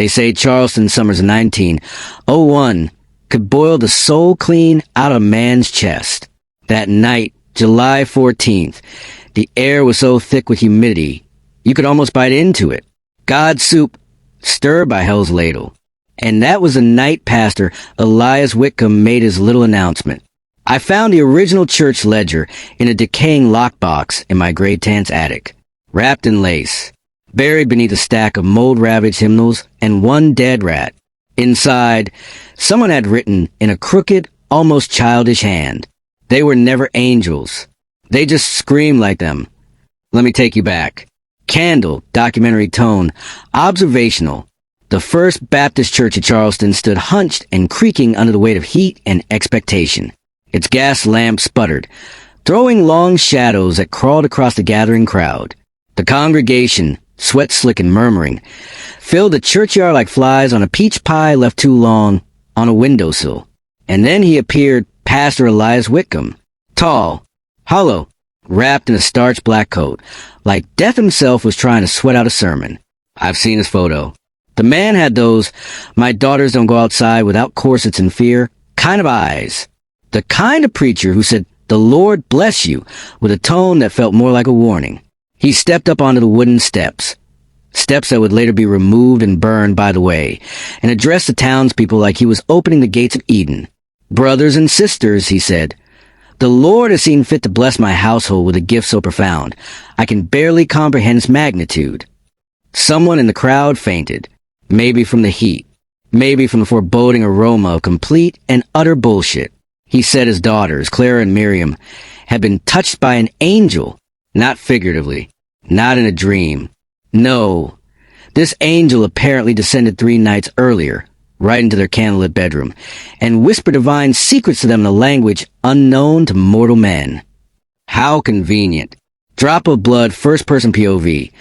They say Charleston summers of 1901 could boil the soul clean out of a man's chest. That night, July 14th, the air was so thick with humidity, you could almost bite into it. God's soup, stirred by hell's ladle. And that was the night Pastor Elias Whitcomb made his little announcement. I found the original church ledger in a decaying lockbox in my great aunt's attic, wrapped in lace, buried beneath a stack of mold-ravaged hymnals and one dead rat. Inside, someone had written in a crooked, almost childish hand, "They were never angels. They just screamed like them." Let me take you back. Candle, documentary tone, observational. The First Baptist Church of Charleston stood hunched and creaking under the weight of heat and expectation. Its gas lamp sputtered, throwing long shadows that crawled across the gathering crowd. The congregation, sweat-slick and murmuring, filled the churchyard like flies on a peach pie left too long on a windowsill. And then he appeared, Pastor Elias Whitcomb, tall, hollow, wrapped in a starched black coat, like death himself was trying to sweat out a sermon. I've seen his photo. The man had those "my daughters don't go outside without corsets in fear" kind of eyes. The kind of preacher who said, "The Lord bless you," with a tone that felt more like a warning. He stepped up onto the wooden steps that would later be removed and burned by the way, and addressed the townspeople like he was opening the gates of Eden. "Brothers and sisters," he said, "the Lord has seen fit to bless my household with a gift so profound, I can barely comprehend its magnitude." Someone in the crowd fainted, maybe from the heat, maybe from the foreboding aroma of complete and utter bullshit. He said his daughters, Clara and Miriam, had been touched by an angel, not figuratively, not in a dream. No, this angel apparently descended 3 nights earlier, right into their candlelit bedroom, and whispered divine secrets to them in a language unknown to mortal men. How convenient. Drop of blood, first-person POV.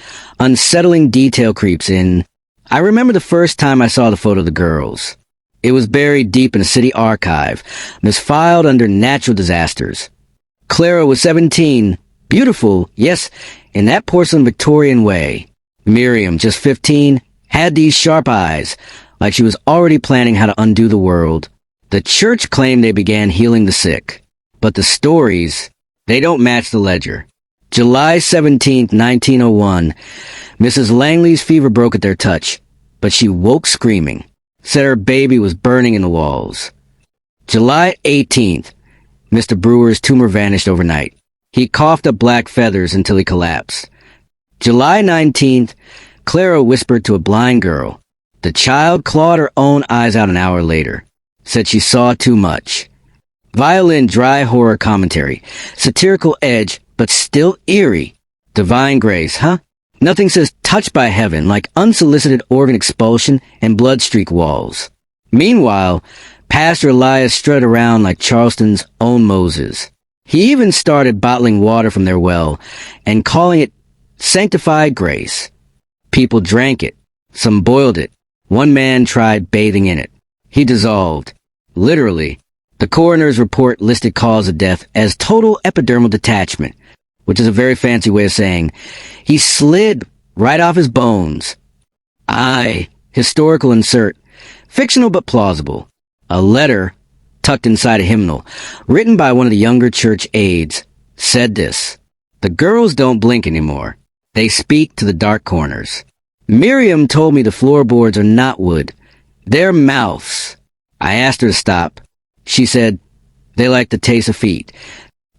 Unsettling detail creeps in. I remember the first time I saw the photo of the girls. It was buried deep in a city archive, misfiled under natural disasters. Clara was 17, beautiful, yes, in that porcelain Victorian way. Miriam, just 15, had these sharp eyes, like she was already planning how to undo the world. The church claimed they began healing the sick, but the stories, they don't match the ledger. July 17th, 1901, Mrs. Langley's fever broke at their touch, but she woke screaming, said her baby was burning in the walls. July 18th, Mr. Brewer's tumor vanished overnight. He coughed up black feathers until he collapsed. July 19th, Clara whispered to a blind girl. The child clawed her own eyes out an hour later, said she saw too much. Violin dry horror commentary, satirical edge, but still eerie. Divine grace, huh? Nothing says touched by heaven like unsolicited organ expulsion and bloodstreak walls. Meanwhile, Pastor Elias strutted around like Charleston's own Moses. He even started bottling water from their well and calling it sanctified grace. People drank it. Some boiled it. One man tried bathing in it. He dissolved. Literally. The coroner's report listed cause of death as total epidermal detachment, which is a very fancy way of saying he slid right off his bones. Aye, historical insert, fictional but plausible. A letter, tucked inside a hymnal, written by one of the younger church aides, said this: "The girls don't blink anymore. They speak to the dark corners. Miriam told me the floorboards are not wood. They're mouths. I asked her to stop. She said, they like the taste of feet.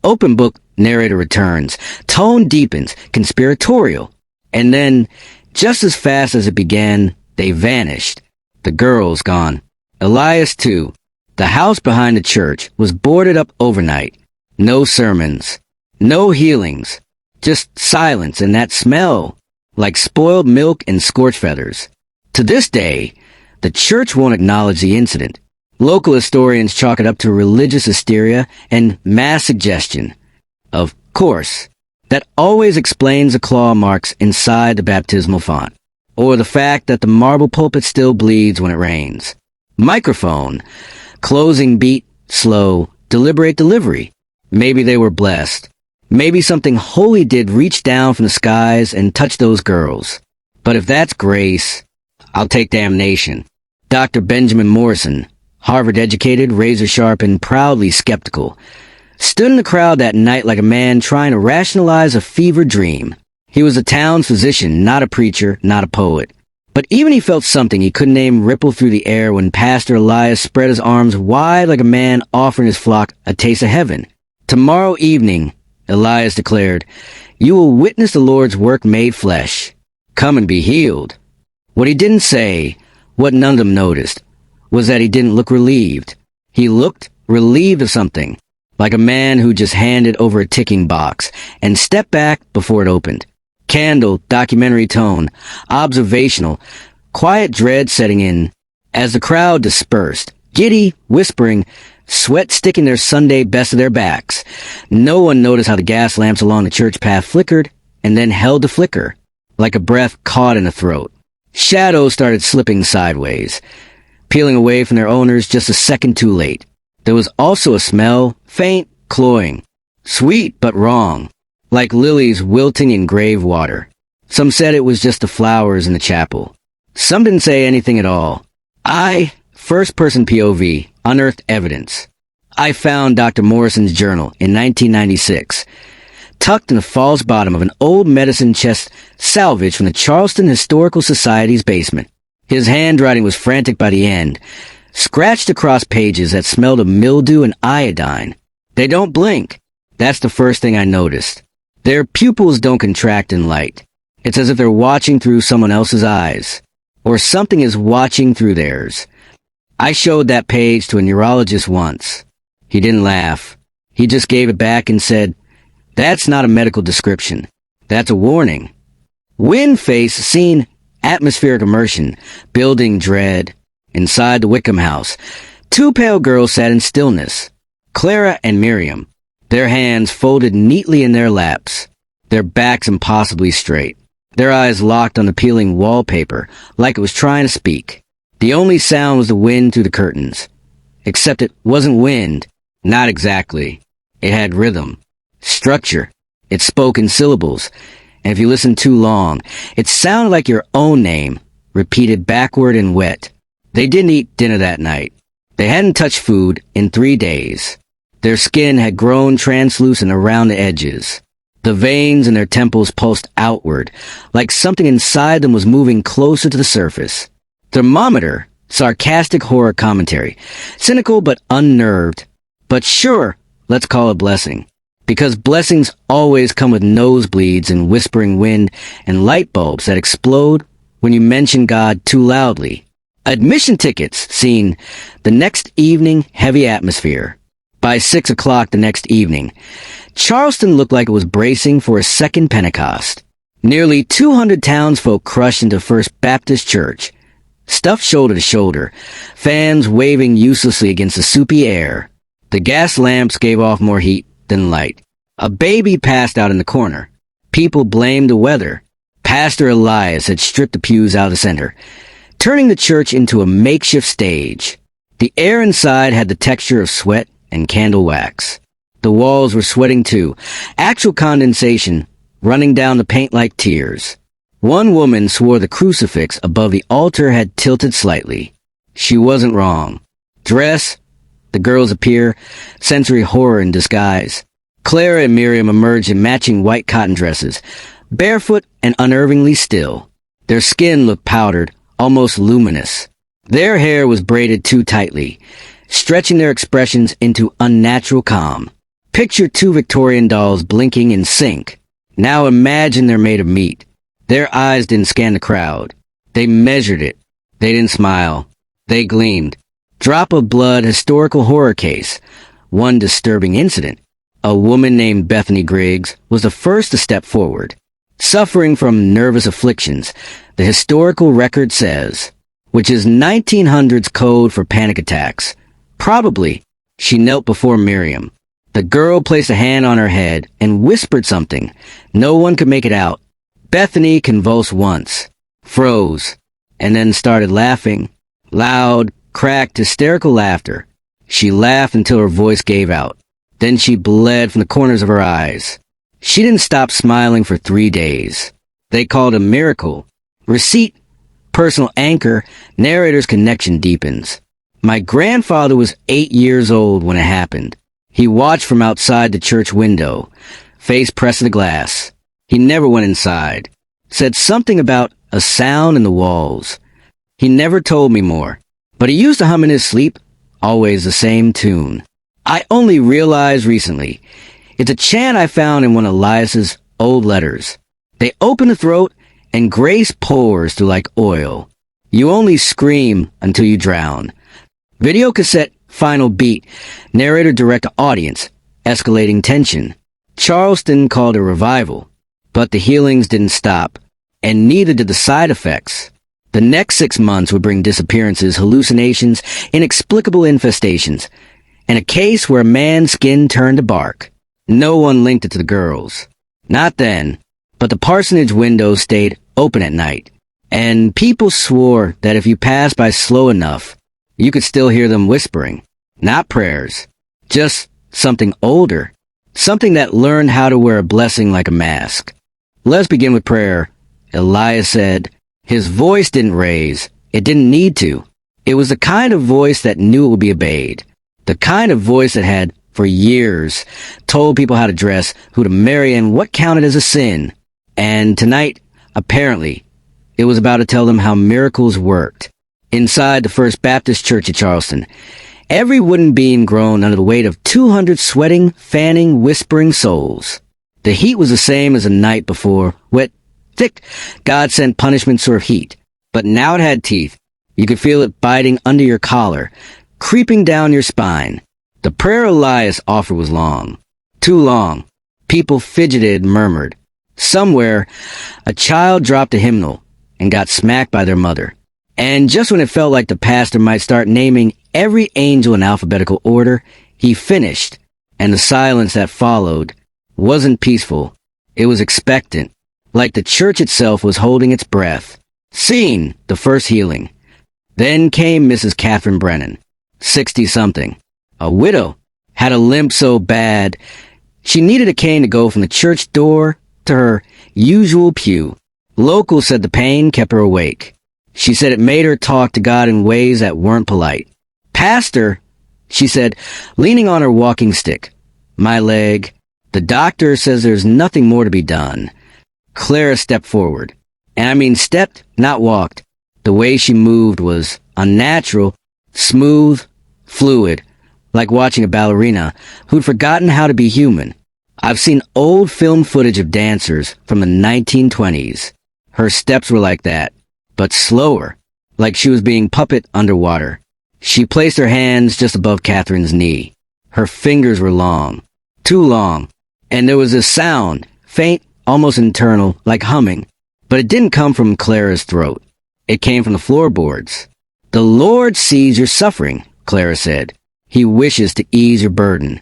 Open book, narrator returns. Tone deepens, conspiratorial. And then, just as fast as it began, they vanished. The girls gone. Elias too. The house behind the church was boarded up overnight. No sermons. No healings. Just silence and that smell, like spoiled milk and scorched feathers. To this day, the church won't acknowledge the incident. Local historians chalk it up to religious hysteria and mass suggestion. Of course, that always explains the claw marks inside the baptismal font, or the fact that the marble pulpit still bleeds when it rains. Microphone, closing beat, slow, deliberate delivery. Maybe they were blessed. Maybe something holy did reach down from the skies and touch those girls. But if that's grace, I'll take damnation. Dr. Benjamin Morrison, Harvard-educated, razor-sharp, and proudly skeptical, stood in the crowd that night like a man trying to rationalize a fevered dream. He was a town's physician, not a preacher, not a poet. But even he felt something he couldn't name ripple through the air when Pastor Elias spread his arms wide like a man offering his flock a taste of heaven. Tomorrow evening, Elias declared, you will witness the Lord's work made flesh. Come and be healed. What he didn't say, what none of them noticed, was that he didn't look relieved. He looked relieved of something, like a man who just handed over a ticking box and stepped back before it opened. Candle, documentary tone, observational, quiet dread setting in. As the crowd dispersed, giddy, whispering, sweat sticking their Sunday best of their backs, no one noticed how the gas lamps along the church path flickered and then held to flicker, like a breath caught in the throat. Shadows started slipping sideways, peeling away from their owners just a second too late. There was also a smell, faint, cloying, sweet but wrong, like lilies wilting in grave water. Some said it was just the flowers in the chapel. Some didn't say anything at all. I, first-person POV, unearthed evidence. I found Dr. Morrison's journal in 1996, tucked in the false bottom of an old medicine chest salvaged from the Charleston Historical Society's basement. His handwriting was frantic by the end, scratched across pages that smelled of mildew and iodine. They don't blink. That's the first thing I noticed. Their pupils don't contract in light. It's as if they're watching through someone else's eyes, or something is watching through theirs. I showed that page to a neurologist once. He didn't laugh. He just gave it back and said, that's not a medical description. That's a warning. Wind face seen atmospheric immersion, building dread. Inside the Whitcomb house, two pale girls sat in stillness. Clara and Miriam, their hands folded neatly in their laps, their backs impossibly straight, their eyes locked on the peeling wallpaper like it was trying to speak. The only sound was the wind through the curtains. Except it wasn't wind. Not exactly. It had rhythm, structure. It spoke in syllables. And if you listened too long, it sounded like your own name, repeated backward and wet. They didn't eat dinner that night. They hadn't touched food in 3 days. Their skin had grown translucent around the edges. The veins in their temples pulsed outward, like something inside them was moving closer to the surface. Thermometer, sarcastic horror commentary, cynical but unnerved. But sure, let's call it blessing. Because blessings always come with nosebleeds and whispering wind and light bulbs that explode when you mention God too loudly. Admission tickets seen the next evening, heavy atmosphere. By 6 o'clock the next evening, Charleston looked like it was bracing for a second Pentecost. Nearly 200 townsfolk crushed into First Baptist Church, stuffed shoulder to shoulder, fans waving uselessly against the soupy air. The gas lamps gave off more heat than light. A baby passed out in the corner. People blamed the weather. Pastor Elias had stripped the pews out of the center, turning the church into a makeshift stage. The air inside had the texture of sweat and candle wax. The walls were sweating too, actual condensation running down the paint like tears. One woman swore the crucifix above the altar had tilted slightly. She wasn't wrong. Dress, the girls appear, sensory horror in disguise. Clara and Miriam emerged in matching white cotton dresses, barefoot and unnervingly still. Their skin looked powdered, almost luminous. Their hair was braided too tightly, stretching their expressions into unnatural calm. Picture two Victorian dolls blinking in sync. Now imagine they're made of meat. Their eyes didn't scan the crowd. They measured it. They didn't smile. They gleamed. Drop of blood historical horror case. One disturbing incident. A woman named Bethany Griggs was the first to step forward. Suffering from nervous afflictions, the historical record says, which is 1900's code for panic attacks. Probably, she knelt before Miriam. The girl placed a hand on her head and whispered something. No one could make it out. Bethany convulsed once, froze, and then started laughing. Loud, cracked, hysterical laughter. She laughed until her voice gave out. Then she bled from the corners of her eyes. She didn't stop smiling for 3 days. They called it a miracle. Receipt Personal anchor, narrator's connection deepens. My grandfather was 8 years old when it happened. He watched from outside the church window, face pressed to the glass. He never went inside. Said something about a sound in the walls. He never told me more, but he used to hum in his sleep, always the same tune. I only realized recently, it's a chant I found in one of Elias's old letters. They open the throat, and grace pours through like oil. You only scream until you drown. Video cassette, final beat, narrator direct to audience, escalating tension. Charleston called a revival, but the healings didn't stop, and neither did the side effects. The next 6 months would bring disappearances, hallucinations, inexplicable infestations, and a case where a man's skin turned to bark. No one linked it to the girls. Not then, but the parsonage windows stayed open at night, and people swore that if you passed by slow enough, you could still hear them whispering. Not prayers, just something older, something that learned how to wear a blessing like a mask. Let's begin with prayer, Elias said. His voice didn't raise. It didn't need to. It was the kind of voice that knew it would be obeyed. The kind of voice that had, for years, told people how to dress, who to marry, and what counted as a sin. And tonight, apparently, it was about to tell them how miracles worked. Inside the First Baptist Church at Charleston, every wooden beam groaned under the weight of 200 sweating, fanning, whispering souls. The heat was the same as the night before, wet, thick, God-sent punishment sort of heat. But now it had teeth. You could feel it biting under your collar, creeping down your spine. The prayer Elias offered was long. Too long. People fidgeted and murmured. Somewhere, a child dropped a hymnal and got smacked by their mother. And just when it felt like the pastor might start naming every angel in alphabetical order, he finished, and the silence that followed wasn't peaceful. It was expectant, like the church itself was holding its breath. Scene, the first healing. Then came Mrs. Catherine Brennan, 60-something. A widow, had a limp so bad, she needed a cane to go from the church door to her usual pew. Locals said the pain kept her awake. She said it made her talk to God in ways that weren't polite. Pastor, she said, leaning on her walking stick. My leg. The doctor says there's nothing more to be done. Clara stepped forward. And I mean stepped, not walked. The way she moved was unnatural, smooth, fluid, like watching a ballerina who'd forgotten how to be human. I've seen old film footage of dancers from the 1920s. Her steps were like that, but slower, like she was being puppet underwater. She placed her hands just above Catherine's knee. Her fingers were long, too long, and there was this sound, faint, almost internal, like humming, but it didn't come from Clara's throat. It came from the floorboards. The Lord sees your suffering, Clara said. He wishes to ease your burden.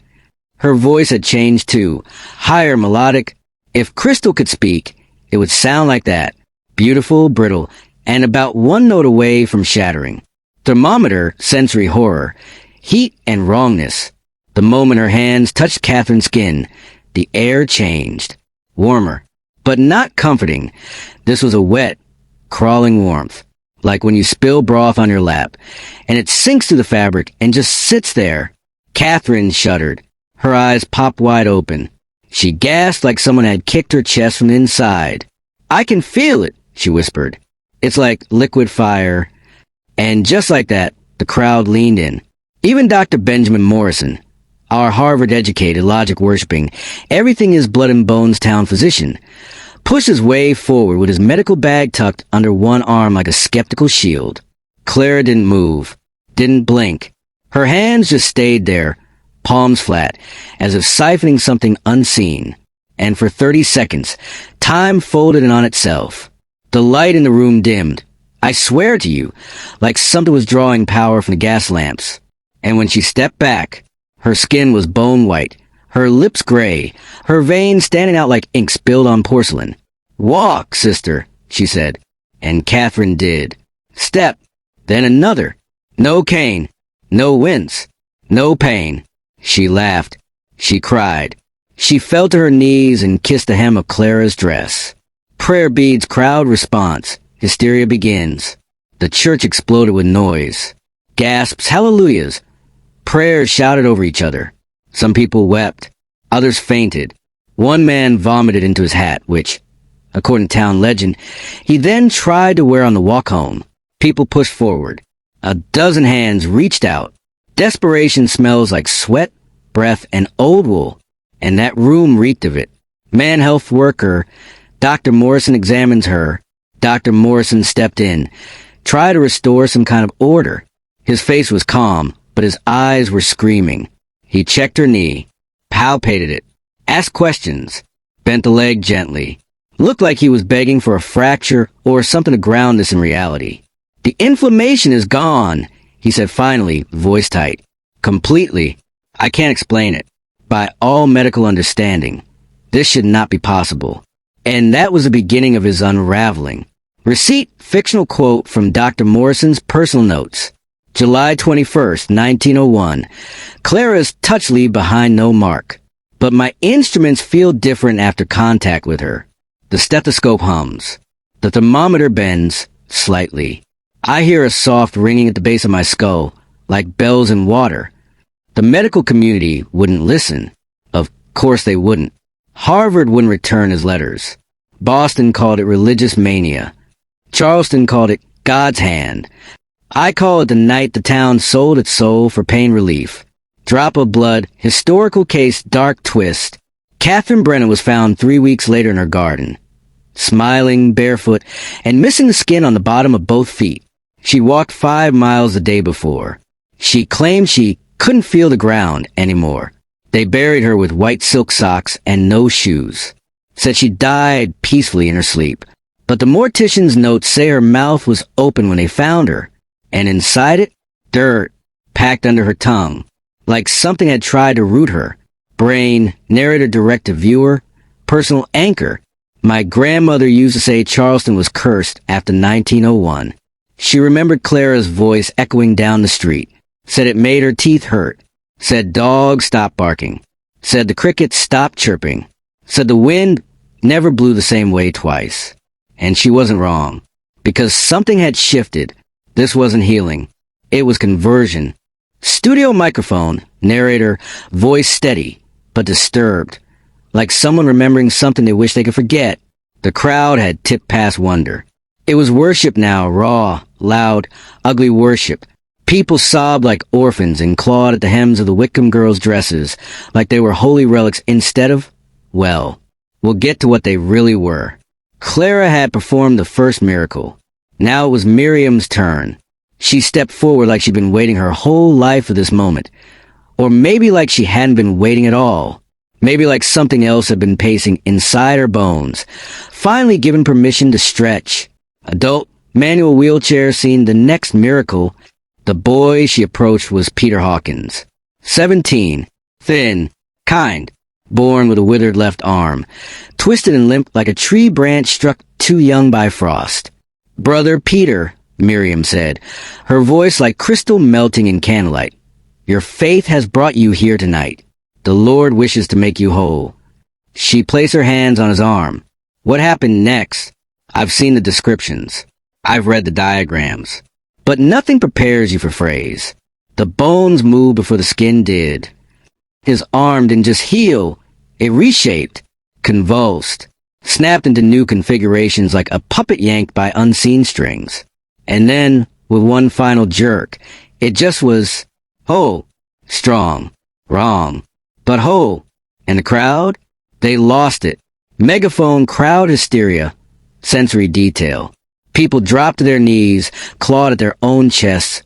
Her voice had changed too, higher, melodic. If crystal could speak, it would sound like that, beautiful, brittle, and about one note away from shattering. Thermometer, sensory horror, heat and wrongness. The moment her hands touched Catherine's skin, the air changed. Warmer, but not comforting. This was a wet, crawling warmth, like when you spill broth on your lap, and it sinks through the fabric and just sits there. Catherine shuddered. Her eyes popped wide open. She gasped like someone had kicked her chest from the inside. I can feel it, she whispered. It's like liquid fire. And just like that, the crowd leaned in. Even Dr. Benjamin Morrison, our Harvard-educated, logic-worshipping, everything-is-blood-and-bones-town physician, pushed his way forward with his medical bag tucked under one arm like a skeptical shield. Clara didn't move, didn't blink. Her hands just stayed there, palms flat, as if siphoning something unseen. And for 30 seconds, time folded in on itself. The light in the room dimmed. I swear to you, like something was drawing power from the gas lamps. And when she stepped back, her skin was bone white, her lips gray, her veins standing out like ink spilled on porcelain. Walk, sister, she said. And Catherine did. Step, then another. No cane, no wince, no pain. She laughed. She cried. She fell to her knees and kissed the hem of Clara's dress. Prayer beads crowd response. Hysteria begins. The church exploded with noise. Gasps, hallelujahs, prayers shouted over each other. Some people wept. Others fainted. One man vomited into his hat, which, according to town legend, he then tried to wear on the walk home. People pushed forward. A dozen hands reached out. Desperation smells like sweat, breath, and old wool, and that room reeked of it. Man health worker, Dr. Morrison examines her. Dr. Morrison stepped in, tried to restore some kind of order. His face was calm, but his eyes were screaming. He checked her knee, palpated it, asked questions, bent the leg gently. Looked like he was begging for a fracture or something to ground this in reality. "The inflammation is gone," he said finally, voice tight. "Completely. I can't explain it. By all medical understanding, this should not be possible." And that was the beginning of his unraveling. Receipt, fictional quote from Dr. Morrison's personal notes. July 21st, 1901. Clara's touch leave behind no mark. But my instruments feel different after contact with her. The stethoscope hums. The thermometer bends slightly. I hear a soft ringing at the base of my skull, like bells in water. The medical community wouldn't listen. Of course they wouldn't. Harvard wouldn't return his letters. Boston called it religious mania. Charleston called it God's hand. I call it the night the town sold its soul for pain relief. Drop of blood, historical case, dark twist. Catherine Brennan was found 3 weeks later in her garden, smiling, barefoot, and missing the skin on the bottom of both feet. She walked 5 miles the day before. She claimed she couldn't feel the ground anymore. They buried her with white silk socks and no shoes. Said she died peacefully in her sleep. But the mortician's notes say her mouth was open when they found her, and inside it, dirt packed under her tongue, like something had tried to root her. Brain, narrator direct to viewer, personal anchor. My grandmother used to say Charleston was cursed after 1901. She remembered Clara's voice echoing down the street. Said it made her teeth hurt. Said dogs stopped barking. Said the crickets stopped chirping. Said the wind never blew the same way twice. And she wasn't wrong. Because something had shifted. This wasn't healing. It was conversion. Studio microphone, narrator, voice steady, but disturbed. Like someone remembering something they wish they could forget. The crowd had tipped past wonder. It was worship now, raw, loud, ugly worship. People sobbed like orphans and clawed at the hems of the Whitcomb girls' dresses like they were holy relics instead of, well, we'll get to what they really were. Clara had performed the first miracle. Now it was Miriam's turn. She stepped forward like she'd been waiting her whole life for this moment. Or maybe like she hadn't been waiting at all. Maybe like something else had been pacing inside her bones, finally given permission to stretch. Adult, manual wheelchair seen the next miracle. The boy she approached was Peter Hawkins. 17, thin, kind, born with a withered left arm, twisted and limp like a tree branch struck too young by frost. "Brother Peter," Miriam said, her voice like crystal melting in candlelight. "Your faith has brought you here tonight. The Lord wishes to make you whole." She placed her hands on his arm. What happened next? I've seen the descriptions. I've read the diagrams. But nothing prepares you for phrase. The bones moved before the skin did. His arm didn't just heal. It reshaped, convulsed, snapped into new configurations like a puppet yanked by unseen strings. And then, with one final jerk, it just was whole, strong, wrong, but whole. And the crowd? They lost it. Megaphone crowd hysteria, sensory detail. People dropped to their knees, clawed at their own chests,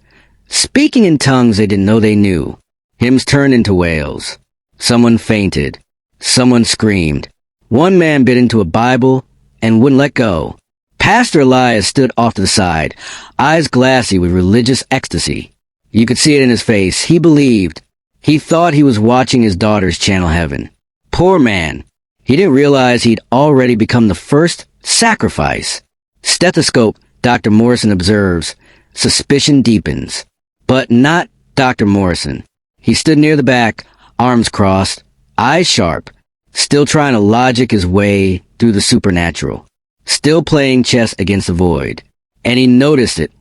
speaking in tongues they didn't know they knew. Hymns turned into wails. Someone fainted. Someone screamed. One man bit into a Bible and wouldn't let go. Pastor Elias stood off to the side, eyes glassy with religious ecstasy. You could see it in his face. He believed. He thought he was watching his daughters channel heaven. Poor man. He didn't realize he'd already become the first sacrifice. Stethoscope, Dr. Morrison observes. Suspicion deepens. But not Dr. Morrison. He stood near the back, arms crossed, eyes sharp, still trying to logic his way through the supernatural. Still playing chess against the void. And he noticed it.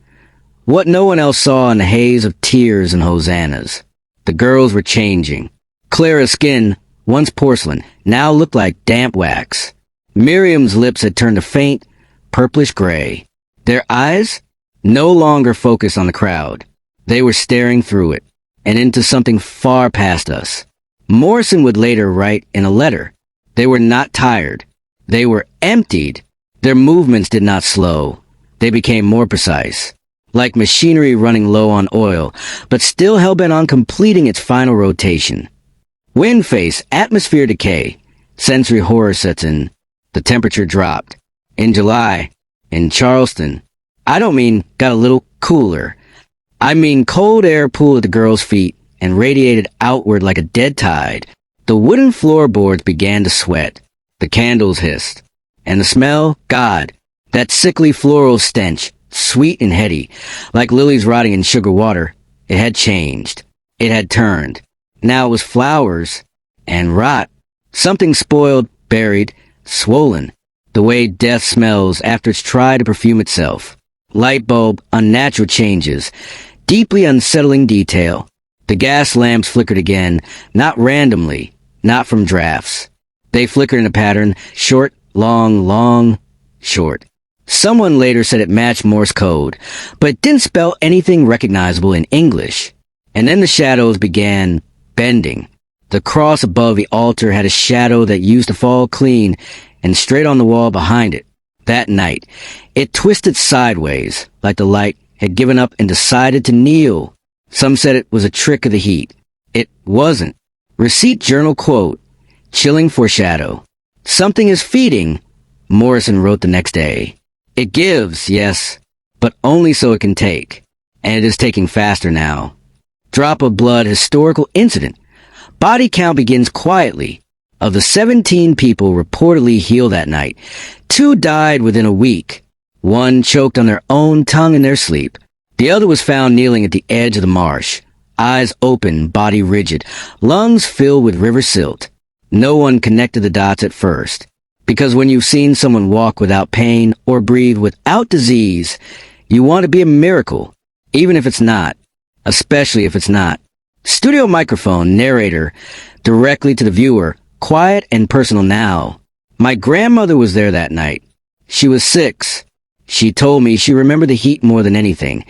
What no one else saw in the haze of tears and hosannas. The girls were changing. Clara's skin, once porcelain, now looked like damp wax. Miriam's lips had turned a faint, purplish gray. Their eyes no longer focused on the crowd. They were staring through it, and into something far past us. Morrison would later write in a letter, they were not tired. They were emptied. Their movements did not slow. They became more precise, like machinery running low on oil, but still hell-bent on completing its final rotation. Wind face, atmosphere decay, sensory horror sets in. The temperature dropped. In July, in Charleston, I don't mean got a little cooler. I mean cold air pooled at the girls' feet and radiated outward like a dead tide. The wooden floorboards began to sweat. The candles hissed. And the smell, God, that sickly floral stench, sweet and heady, like lilies rotting in sugar water, it had changed. It had turned. Now it was flowers and rot. Something spoiled, buried, swollen, the way death smells after it's tried to perfume itself. Light bulb, unnatural changes, deeply unsettling detail. The gas lamps flickered again, not randomly, not from drafts. They flickered in a pattern, short, long, long, short. Someone later said it matched Morse code, but it didn't spell anything recognizable in English. And then the shadows began bending. The cross above the altar had a shadow that used to fall clean and straight on the wall behind it. That night, it twisted sideways, like the light had given up and decided to kneel. Some said it was a trick of the heat. It wasn't. Receipt journal quote, chilling foreshadow. Something is feeding, Morrison wrote the next day. It gives, yes, but only so it can take. And it is taking faster now. Drop of blood historical incident. Body count begins quietly. Of the 17 people reportedly healed that night, 2 died within a week. 1 choked on their own tongue in their sleep. The other was found kneeling at the edge of the marsh, eyes open, body rigid, lungs filled with river silt. No one connected the dots at first, because when you've seen someone walk without pain or breathe without disease, you want to be a miracle, even if it's not, especially if it's not. Studio microphone, narrator, directly to the viewer, quiet and personal now. My grandmother was there that night. She was 6. She told me she remembered the heat more than anything,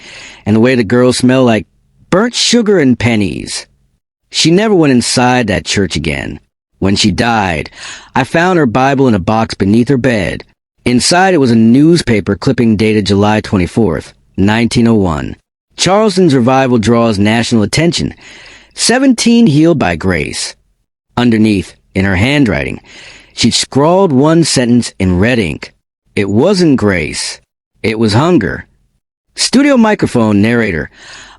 and the way the girls smelled like burnt sugar and pennies. She never went inside that church again. When she died, I found her Bible in a box beneath her bed. Inside it was a newspaper clipping dated July 24th, 1901. Charleston's revival draws national attention. 17 healed by grace. Underneath, in her handwriting, she'd scrawled one sentence in red ink. It wasn't grace. It was hunger. Studio microphone, narrator,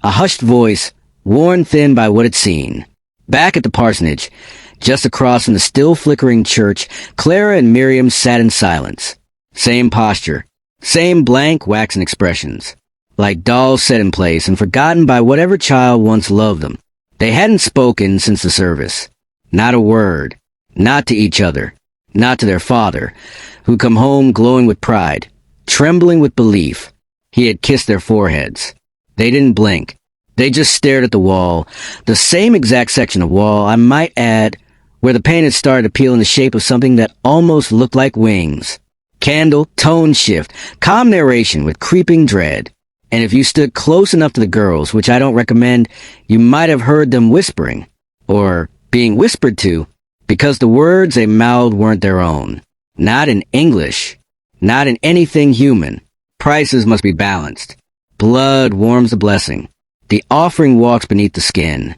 a hushed voice, worn thin by what it's seen. Back at the parsonage, just across from the still flickering church, Clara and Miriam sat in silence. Same posture, same blank waxen expressions, like dolls set in place and forgotten by whatever child once loved them. They hadn't spoken since the service. Not a word. Not to each other. Not to their father, who come home glowing with pride, trembling with belief. He had kissed their foreheads. They didn't blink. They just stared at the wall, the same exact section of wall, I might add, where the paint had started to peel in the shape of something that almost looked like wings. Candle, tone shift, calm narration with creeping dread. And if you stood close enough to the girls, which I don't recommend, you might have heard them whispering, or being whispered to, because the words they mouthed weren't their own. Not in English. Not in anything human. Prices must be balanced. Blood warms the blessing. The offering walks beneath the skin.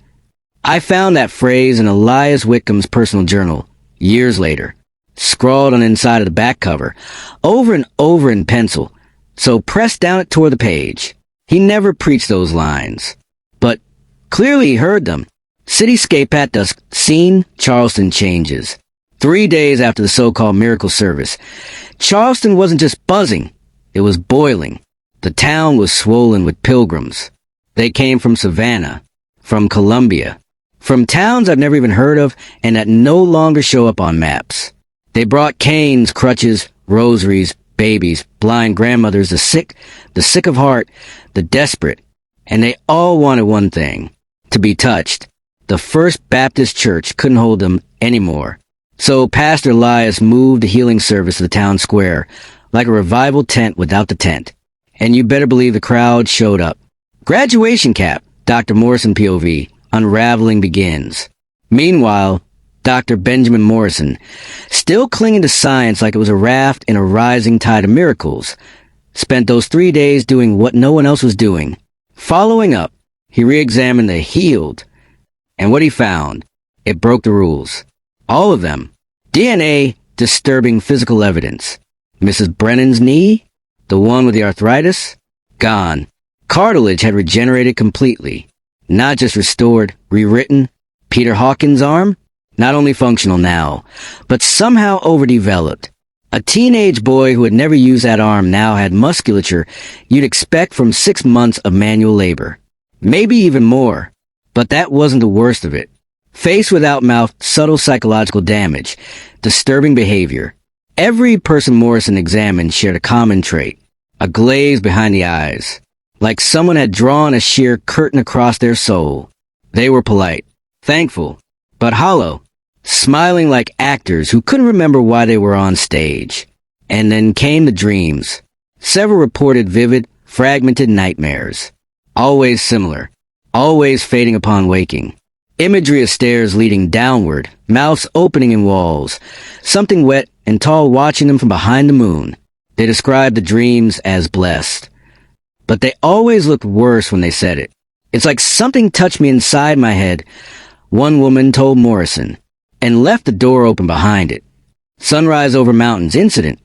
I found that phrase in Elias Whitcomb's personal journal, years later, scrawled on the inside of the back cover, over and over in pencil, so pressed down it toward the page. He never preached those lines, but clearly he heard them. Cityscape at dusk, scene, Charleston changes. 3 days after the so-called miracle service, Charleston wasn't just buzzing, it was boiling. The town was swollen with pilgrims. They came from Savannah, from Columbia, from towns I've never even heard of and that no longer show up on maps. They brought canes, crutches, rosaries, babies, blind grandmothers, the sick of heart, the desperate. And they all wanted one thing, to be touched. The First Baptist Church couldn't hold them anymore. So Pastor Elias moved the healing service to the town square, like a revival tent without the tent. And you better believe the crowd showed up. Graduation cap, Dr. Morrison POV, unraveling begins. Meanwhile, Dr. Benjamin Morrison, still clinging to science like it was a raft in a rising tide of miracles, spent those 3 days doing what no one else was doing. Following up, he re-examined the healed, and what he found, it broke the rules. All of them. DNA disturbing physical evidence. Mrs. Brennan's knee, the one with the arthritis, gone. Cartilage had regenerated completely. Not just restored, rewritten. Peter Hawkins' arm, not only functional now, but somehow overdeveloped. A teenage boy who had never used that arm now had musculature you'd expect from 6 months of manual labor. Maybe even more. But that wasn't the worst of it. Face without mouth, subtle psychological damage, disturbing behavior. Every person Morrison examined shared a common trait, a glaze behind the eyes, like someone had drawn a sheer curtain across their soul. They were polite, thankful, but hollow, smiling like actors who couldn't remember why they were on stage. And then came the dreams. Several reported vivid, fragmented nightmares. Always similar, always fading upon waking. Imagery of stairs leading downward, mouths opening in walls, something wet and tall watching them from behind the moon. They described the dreams as blessed. But they always looked worse when they said it. It's like something touched me inside my head, one woman told Morrison, and left the door open behind it. Sunrise over mountains incident.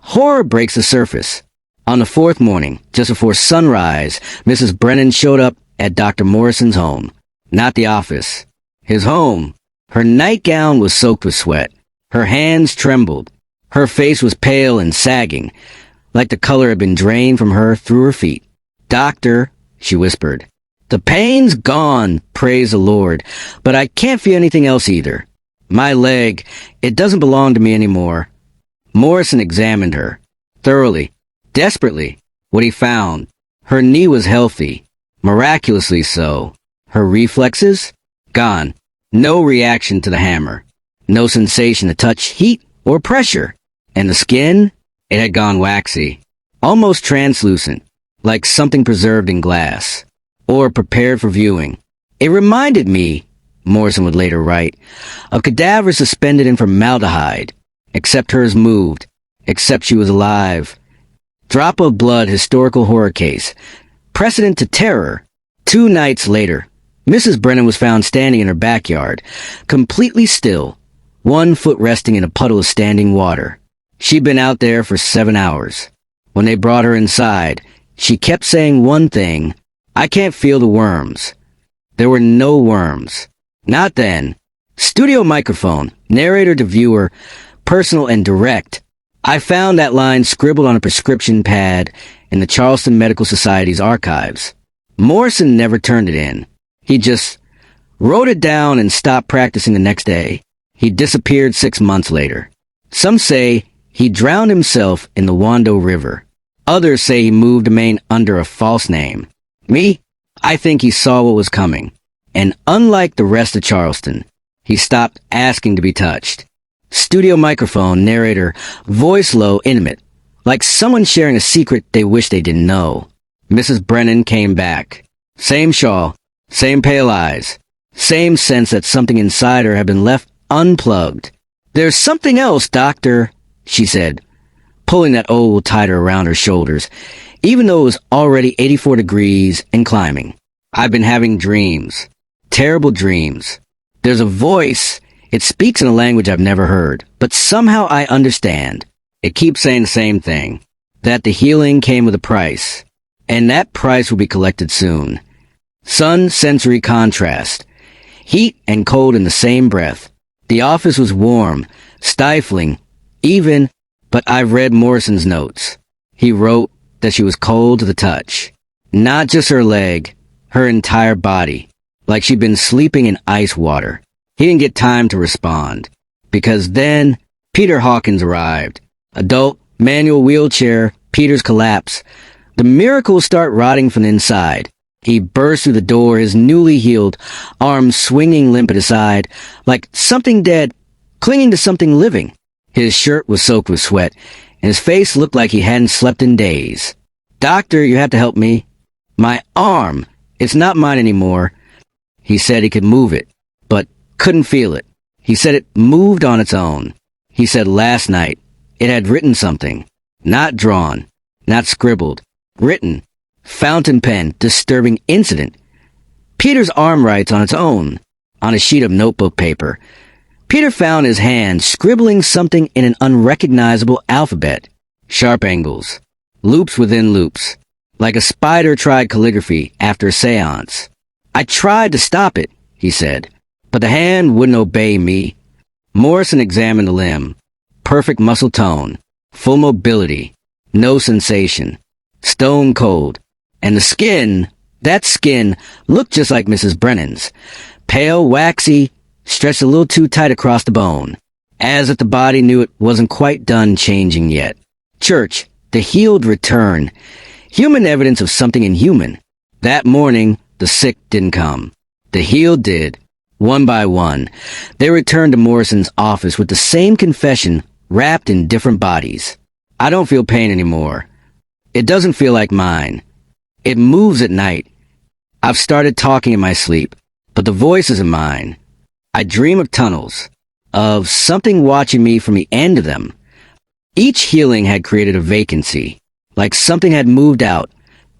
Horror breaks the surface. On the 4th morning, just before sunrise, Mrs. Brennan showed up at Dr. Morrison's home. Not the office. His home. Her nightgown was soaked with sweat. Her hands trembled. Her face was pale and sagging, like the color had been drained from her through her feet. "Doctor," she whispered, "the pain's gone, praise the Lord, but I can't feel anything else either. My leg, it doesn't belong to me anymore." Morrison examined her, thoroughly, desperately. What he found, her knee was healthy, miraculously so. Her reflexes? Gone. No reaction to the hammer. No sensation to touch heat or pressure. And the skin? It had gone waxy. Almost translucent, like something preserved in glass. Or prepared for viewing. It reminded me, Morrison would later write, of cadavers suspended in formaldehyde. Except hers moved. Except she was alive. Drop of blood historical horror case. Precedent to terror. 2 nights later, Mrs. Brennan was found standing in her backyard, completely still, 1 foot resting in a puddle of standing water. She'd been out there for 7 hours. When they brought her inside, she kept saying one thing, "I can't feel the worms." There were no worms. Not then. Studio microphone, narrator to viewer, personal and direct. I found that line scribbled on a prescription pad in the Charleston Medical Society's archives. Morrison never turned it in. He just wrote it down and stopped practicing the next day. He disappeared 6 months later. Some say he drowned himself in the Wando River. Others say he moved to Maine under a false name. Me? I think he saw what was coming. And unlike the rest of Charleston, he stopped asking to be touched. Studio microphone, narrator, voice low, intimate, like someone sharing a secret they wish they didn't know. Mrs. Brennan came back. Same shawl, same pale eyes, same sense that something inside her had been left unplugged. "There's something else, doctor," she said, pulling that oval tighter around her shoulders, even though it was already 84 degrees and climbing. "I've been having dreams. Terrible dreams. There's a voice. It speaks in a language I've never heard, but somehow I understand. It keeps saying the same thing, that the healing came with a price, and that price will be collected soon. Sun-sensory contrast. Heat and cold in the same breath. The office was warm, stifling, even, but I've read Morrison's notes. He wrote that she was cold to the touch. Not just her leg, her entire body, like she'd been sleeping in ice water. He didn't get time to respond, because then Peter Hawkins arrived. Adult, Manual wheelchair, Peter's collapse. The miracles start rotting from the inside. He bursts through the door, his newly healed arms swinging limp at his side, like something dead, clinging to something living. His shirt was soaked with sweat, and his face looked like he hadn't slept in days. "Doctor, you have to help me. My arm, it's not mine anymore." He said he could move it, but couldn't feel it. He said it moved on its own. He said last night it had written something. Not drawn, not scribbled. Written. Fountain pen, disturbing incident. Peter's arm writes on its own, on a sheet of notebook paper. Peter found his hand scribbling something in an unrecognizable alphabet. Sharp angles. Loops within loops. Like a spider tried calligraphy after a seance. "I tried to stop it," he said, "but the hand wouldn't obey me." Morrison examined the limb. Perfect muscle tone. Full mobility. No sensation. Stone cold. And the skin, that skin, looked just like Mrs. Brennan's. Pale, waxy, stretched a little too tight across the bone. As if the body knew it wasn't quite done changing yet. Church, the healed return. Human evidence of something inhuman. That morning, the sick didn't come. The healed did. One by one, they returned to Morrison's office with the same confession wrapped in different bodies. "I don't feel pain anymore. It doesn't feel like mine. It moves at night. I've started talking in my sleep, but the voice isn't mine. I dream of tunnels, of something watching me from the end of them." Each healing had created a vacancy, like something had moved out,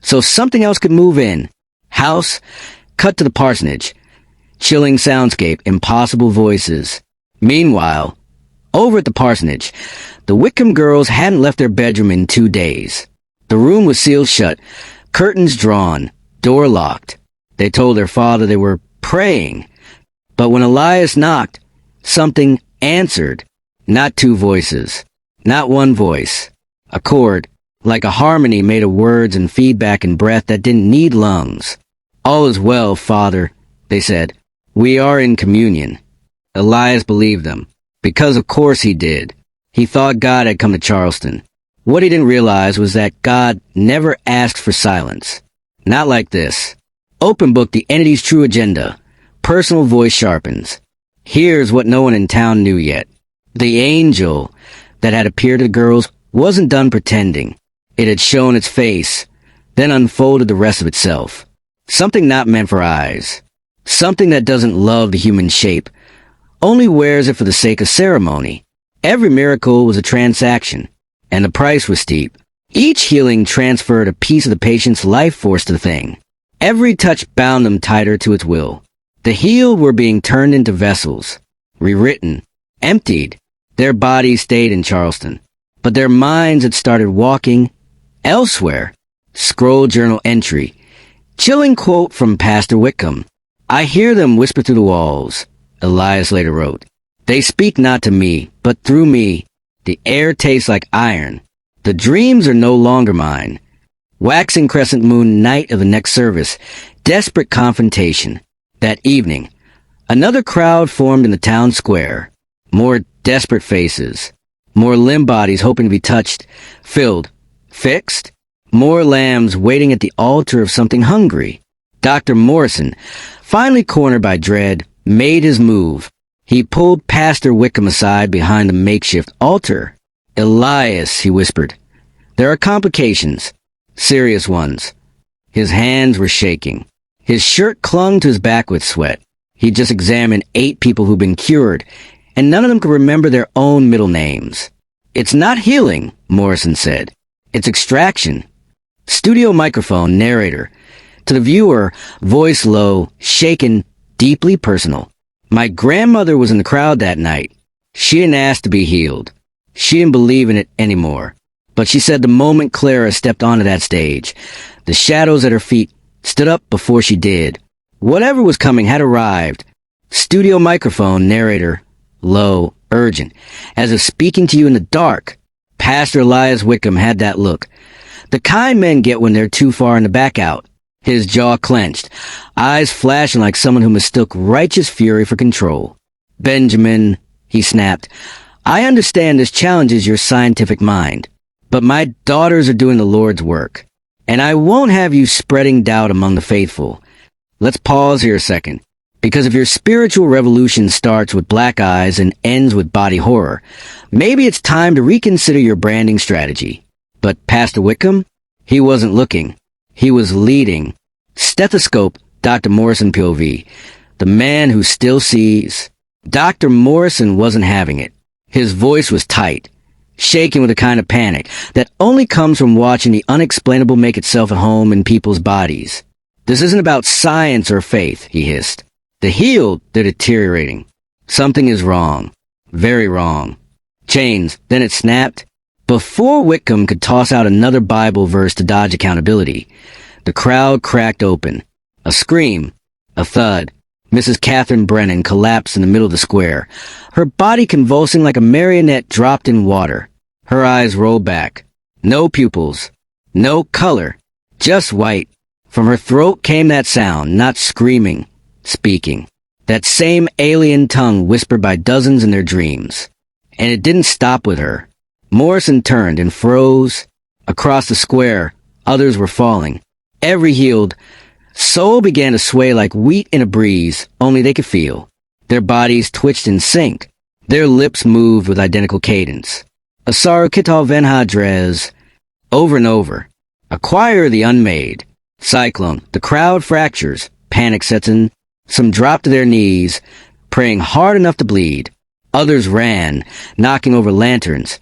so something else could move in. House, cut to the parsonage. Chilling soundscape, impossible voices. Meanwhile, over at the parsonage, the Whitcomb girls hadn't left their bedroom in 2 days. The room was sealed shut, curtains drawn, door locked. They told their father they were praying. But when Elias knocked, something answered. Not two voices. Not one voice. A chord, like a harmony made of words and feedback and breath that didn't need lungs. "All is well, Father," they said. "We are in communion." Elias believed them, because of course he did. He thought God had come to Charleston. What he didn't realize was that God never asked for silence. Not like this. Open book the entity's true agenda. Personal voice sharpens. Here's what no one in town knew yet. The angel that had appeared to the girls wasn't done pretending. It had shown its face, then unfolded the rest of itself. Something not meant for eyes. Something that doesn't love the human shape, only wears it for the sake of ceremony. Every miracle was a transaction, and the price was steep. Each healing transferred a piece of the patient's life force to the thing. Every touch bound them tighter to its will. The healed were being turned into vessels, rewritten, emptied. Their bodies stayed in Charleston, but their minds had started walking elsewhere. Scroll journal entry. Chilling quote from Pastor Whitcomb. "I hear them whisper through the walls," Elias later wrote. "They speak not to me, but through me. The air tastes like iron. The dreams are no longer mine." Waxing crescent moon night of the next service. Desperate confrontation. That evening, another crowd formed in the town square. More desperate faces. More limb bodies hoping to be touched, filled, fixed. More lambs waiting at the altar of something hungry. Dr. Morrison, finally cornered by dread, made his move. He pulled Pastor Whitcomb aside behind the makeshift altar. "Elias," he whispered, "there are complications. Serious ones." His hands were shaking. His shirt clung to his back with sweat. He'd just examined 8 people who'd been cured, and none of them could remember their own middle names. "It's not healing," Morrison said. "It's extraction." Studio microphone narrator. To the viewer, voice low, shaken, deeply personal. "My grandmother was in the crowd that night. She didn't ask to be healed. She didn't believe in it anymore. But she said the moment Clara stepped onto that stage, the shadows at her feet stood up before she did. Whatever was coming had arrived." Studio microphone narrator. Low, urgent, as if speaking to you in the dark. Pastor Elias Whitcomb had that look. The kind men get when they're too far in the back out. His jaw clenched, eyes flashing like someone who mistook righteous fury for control. "Benjamin," he snapped, "I understand this challenges your scientific mind. But my daughters are doing the Lord's work, and I won't have you spreading doubt among the faithful. Let's pause here a second, because if your spiritual revolution starts with black eyes and ends with body horror, maybe it's time to reconsider your branding strategy. But Pastor Whitcomb? He wasn't looking. He was leading. Stethoscope, Dr. Morrison POV. The man who still sees. Dr. Morrison wasn't having it. His voice was tight, shaking with a kind of panic that only comes from watching the unexplainable make itself at home in people's bodies. This isn't about science or faith, he hissed. The healed, they're deteriorating. Something is wrong. Very wrong. Chains, then it snapped. Before Whitcomb could toss out another Bible verse to dodge accountability, the crowd cracked open. A scream. A thud. Mrs. Catherine Brennan collapsed in the middle of the square, her body convulsing like a marionette dropped in water. Her eyes rolled back. No pupils. No color. Just white. From her throat came that sound, not screaming, speaking. That same alien tongue whispered by dozens in their dreams. And it didn't stop with her. Morrison turned and froze. Across the square, others were falling. Every healed soul began to sway like wheat in a breeze, only they could feel. Their bodies twitched in sync. Their lips moved with identical cadence. Asaru Kital Venhadrez, over and over. Acquire the unmade. Cyclone. The crowd fractures. Panic sets in. Some dropped to their knees, praying hard enough to bleed. Others ran, knocking over lanterns,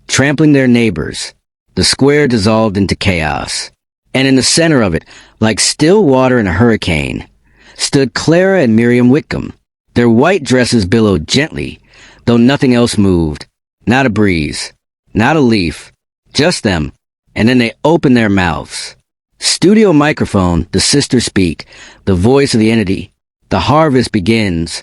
trampling their neighbors. The square dissolved into chaos. And in the center of it, like still water in a hurricane, stood Clara and Miriam Whitcomb. Their white dresses billowed gently, though nothing else moved. Not a breeze. Not a leaf. Just them. And then they opened their mouths. Studio microphone, the sisters speak, the voice of the entity. The harvest begins.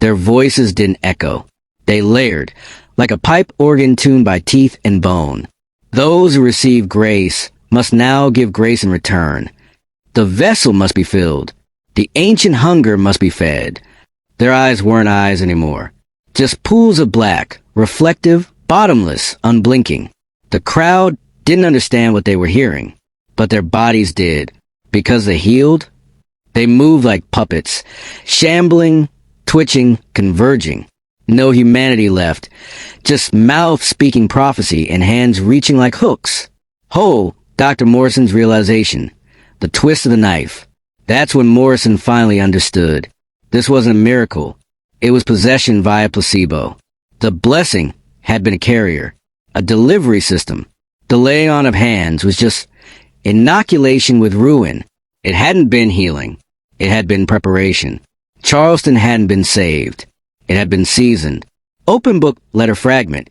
Their voices didn't echo. They layered, like a pipe organ tuned by teeth and bone. Those who receive grace must now give grace in return. The vessel must be filled. The ancient hunger must be fed. Their eyes weren't eyes anymore. Just pools of black, reflective, bottomless, unblinking. The crowd didn't understand what they were hearing, but their bodies did. Because they healed, they moved like puppets, shambling, twitching, converging. No humanity left, just mouth speaking prophecy and hands reaching like hooks. Whole, Dr. Morrison's realization. The twist of the knife. That's when Morrison finally understood. This wasn't a miracle. It was possession via placebo. The blessing had been a carrier, a delivery system. The laying on of hands was just inoculation with ruin. It hadn't been healing. It had been preparation. Charleston hadn't been saved. It had been seasoned. Open book letter fragment,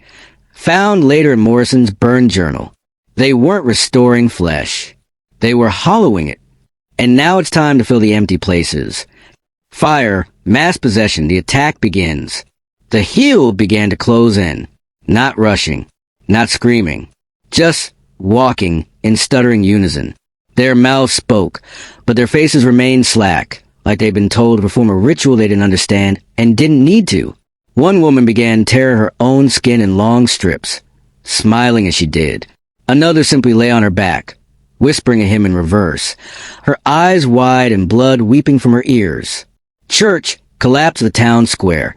found later in Morrison's burn journal. They weren't restoring flesh. They were hollowing it. And now it's time to fill the empty places. Fire, mass possession, the attack begins. The healed began to close in. Not rushing. Not screaming. Just walking in stuttering unison. Their mouths spoke, but their faces remained slack, like they'd been told to perform a ritual they didn't understand and didn't need to. One woman began tearing her own skin in long strips, smiling as she did. Another simply lay on her back, whispering at him in reverse, her eyes wide and blood weeping from her ears. Church collapsed the town square,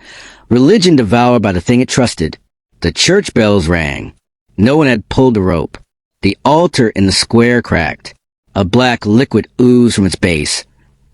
religion devoured by the thing it trusted. The church bells rang. No one had pulled the rope. The altar in the square cracked. A black liquid oozed from its base,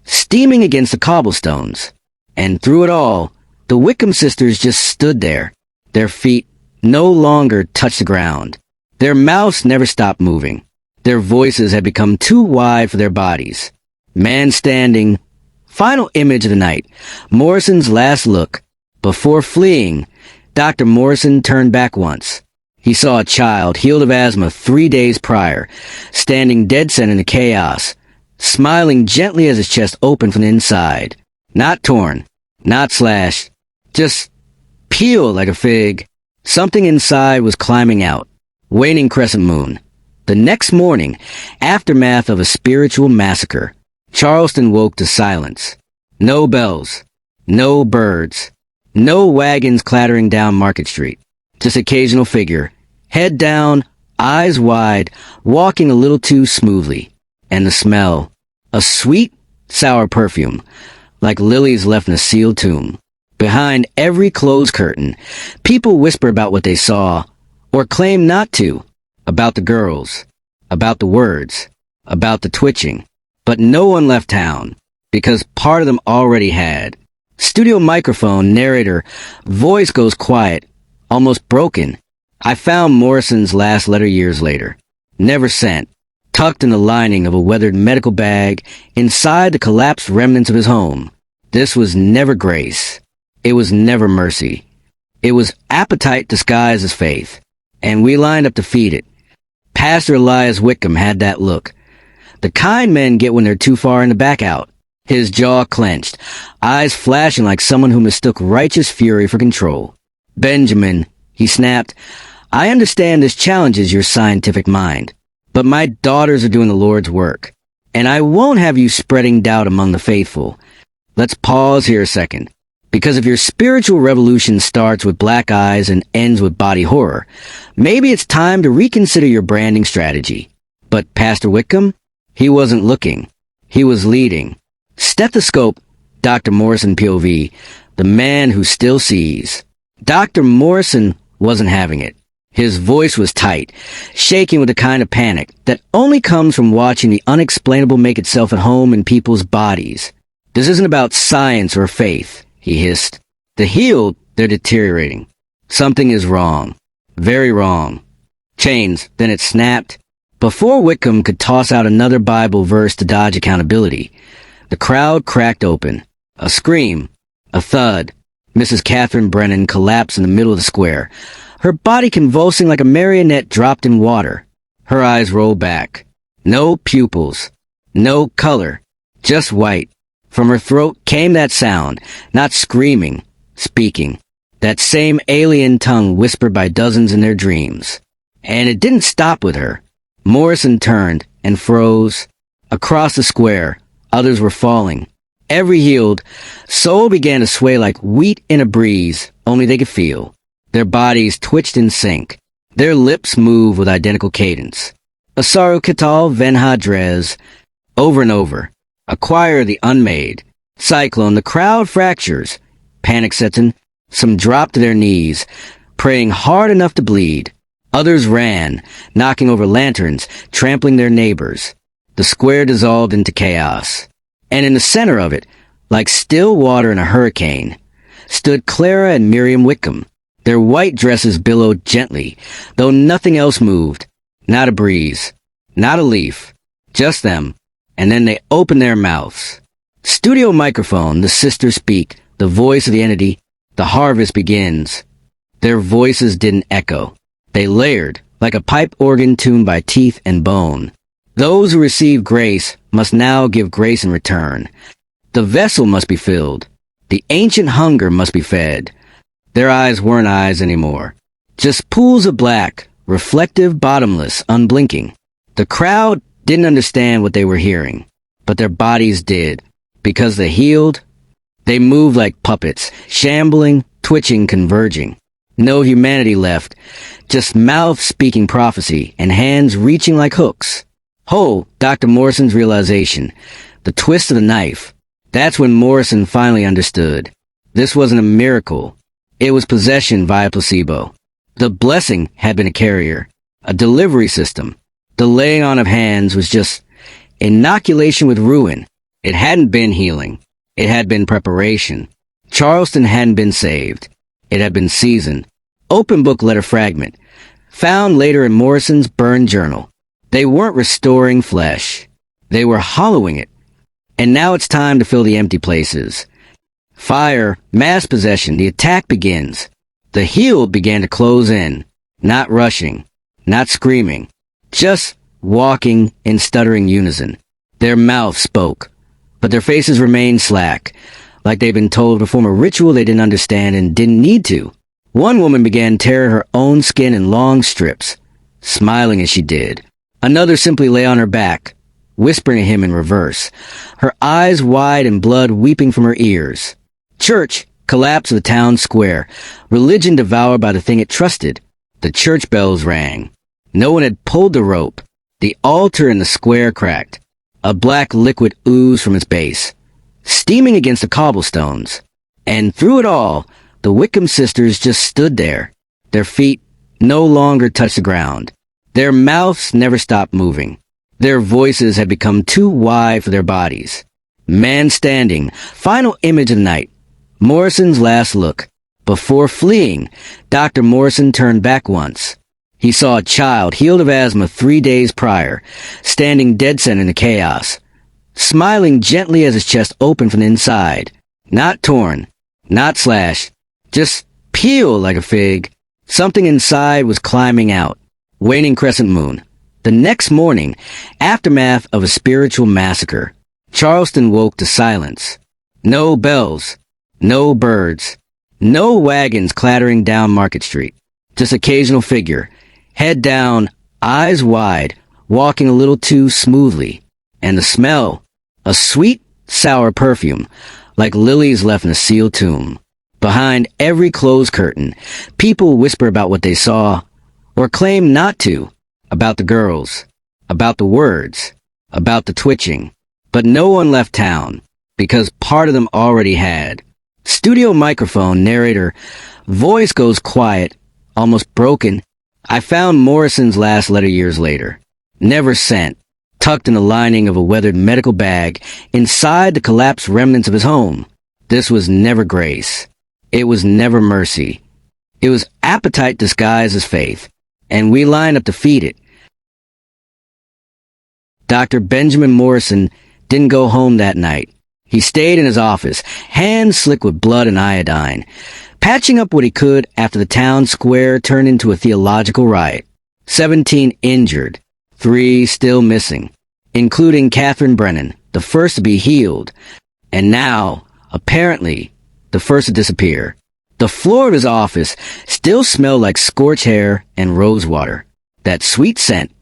steaming against the cobblestones. And through it all, the Whitcomb sisters just stood there. Their feet no longer touched the ground. Their mouths never stopped moving. Their voices had become too wide for their bodies. Man standing. Final image of the night. Morrison's last look. Before fleeing, Dr. Morrison turned back once. He saw a child healed of asthma 3 days prior, standing dead set in the chaos, smiling gently as his chest opened from the inside. Not torn, not slashed, just peeled like a fig. Something inside was climbing out. Waning crescent moon. The next morning, aftermath of a spiritual massacre, Charleston woke to silence. No bells. No birds. No wagons clattering down Market Street. Just occasional figure, head down, eyes wide, walking a little too smoothly. And the smell, a sweet, sour perfume, like lilies left in a sealed tomb. Behind every closed curtain, people whisper about what they saw, or claim not to, about the girls, about the words, about the twitching. But no one left town, because part of them already had. Studio microphone, narrator, voice goes quiet, almost broken. I found Morrison's last letter years later. Never sent. Tucked in the lining of a weathered medical bag, inside the collapsed remnants of his home. This was never grace. It was never mercy. It was appetite disguised as faith. And we lined up to feed it. Pastor Elias Whitcomb had that look. The kind men get when they're too far in to back out. His jaw clenched, eyes flashing like someone who mistook righteous fury for control. "Benjamin," he snapped, "I understand this challenges your scientific mind, but my daughters are doing the Lord's work, and I won't have you spreading doubt among the faithful. Let's pause here a second, because if your spiritual revolution starts with black eyes and ends with body horror, maybe it's time to reconsider your branding strategy." But Pastor Whitcomb? He wasn't looking. He was leading. Stethoscope, Dr. Morrison POV, the man who still sees. Dr. Morrison wasn't having it. His voice was tight, shaking with the kind of panic that only comes from watching the unexplainable make itself at home in people's bodies. "This isn't about science or faith," he hissed. "The healed, they're deteriorating. Something is wrong. Very wrong." Chains, then it snapped. Before Whitcomb could toss out another Bible verse to dodge accountability, the crowd cracked open. A scream. A thud. Mrs. Catherine Brennan collapsed in the middle of the square, her body convulsing like a marionette dropped in water. Her eyes rolled back. No pupils. No color. Just white. From her throat came that sound, not screaming, speaking. That same alien tongue whispered by dozens in their dreams. And it didn't stop with her. Morrison turned and froze. Across the square, others were falling. Every healed soul began to sway like wheat in a breeze, only they could feel. Their bodies twitched in sync. Their lips moved with identical cadence. Asaru Kital Ven Hadrez, over and over. Acquire the unmade. Cyclone, the crowd fractures. Panic sets in. Some dropped to their knees, praying hard enough to bleed. Others ran, knocking over lanterns, trampling their neighbors. The square dissolved into chaos. And in the center of it, like still water in a hurricane, stood Clara and Miriam Whitcomb. Their white dresses billowed gently, though nothing else moved. Not a breeze. Not a leaf. Just them. And then they opened their mouths. Studio microphone, the sisters speak, the voice of the entity. The harvest begins. Their voices didn't echo. They layered, like a pipe organ tuned by teeth and bone. Those who receive grace must now give grace in return. The vessel must be filled. The ancient hunger must be fed. Their eyes weren't eyes anymore. Just pools of black, reflective, bottomless, unblinking. The crowd didn't understand what they were hearing, but their bodies did. Because they healed, they moved like puppets, shambling, twitching, converging. No humanity left, just mouths speaking prophecy and hands reaching like hooks. Oh, Dr. Morrison's realization, the twist of the knife. That's when Morrison finally understood. This wasn't a miracle. It was possession via placebo. The blessing had been a carrier, a delivery system. The laying on of hands was just inoculation with ruin. It hadn't been healing. It had been preparation. Charleston hadn't been saved. It had been seasoned. Open book letter fragment, found later in Morrison's burned journal. They weren't restoring flesh. They were hollowing it. And now it's time to fill the empty places. Fire, mass possession, the attack begins. The healed began to close in, not rushing, not screaming, just walking in stuttering unison. Their mouths spoke, but their faces remained slack, like they'd been told to perform a ritual they didn't understand and didn't need to. One woman began tearing her own skin in long strips, smiling as she did. Another simply lay on her back, whispering at him in reverse, her eyes wide and blood weeping from her ears. Church collapsed of the town square, religion devoured by the thing it trusted. The church bells rang. No one had pulled the rope. The altar in the square cracked. A black liquid oozed from its base, steaming against the cobblestones. And through it all, the Whitcomb sisters just stood there. Their feet no longer touched the ground. Their mouths never stopped moving. Their voices had become too wide for their bodies. Man standing, final image of the night. Morrison's last look. Before fleeing, Dr. Morrison turned back once. He saw a child healed of asthma 3 days prior, standing dead center in the chaos, smiling gently as his chest opened from the inside. Not torn, not slashed, just peeled like a fig. Something inside was climbing out. Waning crescent moon. The next morning, aftermath of a spiritual massacre, Charleston woke to silence. No bells, no birds, no wagons clattering down Market Street. Just occasional figure, head down, eyes wide, walking a little too smoothly. And the smell, a sweet, sour perfume, like lilies left in a sealed tomb. Behind every closed curtain, people whisper about what they saw, or claim not to, about the girls, about the words, about the twitching. But no one left town, because part of them already had. Studio microphone narrator, voice goes quiet, almost broken. I found Morrison's last letter years later. Never sent, tucked in the lining of a weathered medical bag, inside the collapsed remnants of his home. This was never grace. It was never mercy. It was appetite disguised as faith. And we lined up to feed it. Dr. Benjamin Morrison didn't go home that night. He stayed in his office, hands slick with blood and iodine, patching up what he could after the town square turned into a theological riot. 17 injured, 3 still missing, including Catherine Brennan, the first to be healed, and now, apparently, the first to disappear. The floor of his office still smelled like scorched hair and rose water. That sweet scent,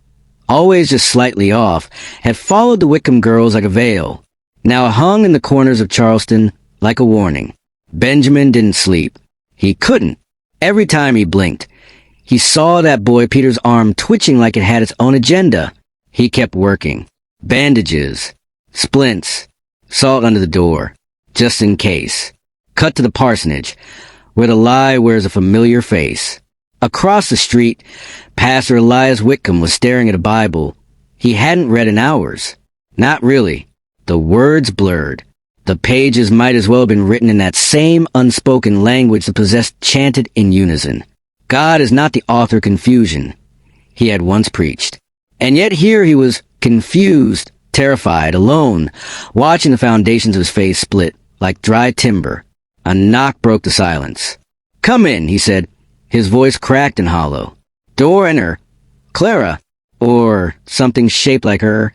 always just slightly off, had followed the Whitcomb girls like a veil. Now it hung in the corners of Charleston like a warning. Benjamin didn't sleep. He couldn't. Every time he blinked, he saw that boy Peter's arm twitching like it had its own agenda. He kept working. Bandages, splints, salt under the door, just in case. Cut to the parsonage, where the lie wears a familiar face. Across the street, Pastor Elias Whitcomb was staring at a Bible he hadn't read in hours. Not really. The words blurred. The pages might as well have been written in that same unspoken language the possessed chanted in unison. God is not the author of confusion, he had once preached. And yet here he was confused, terrified, alone, watching the foundations of his face split like dry timber. A knock broke the silence. "Come in," he said, his voice cracked and hollow. Door enter. Clara, or something shaped like her.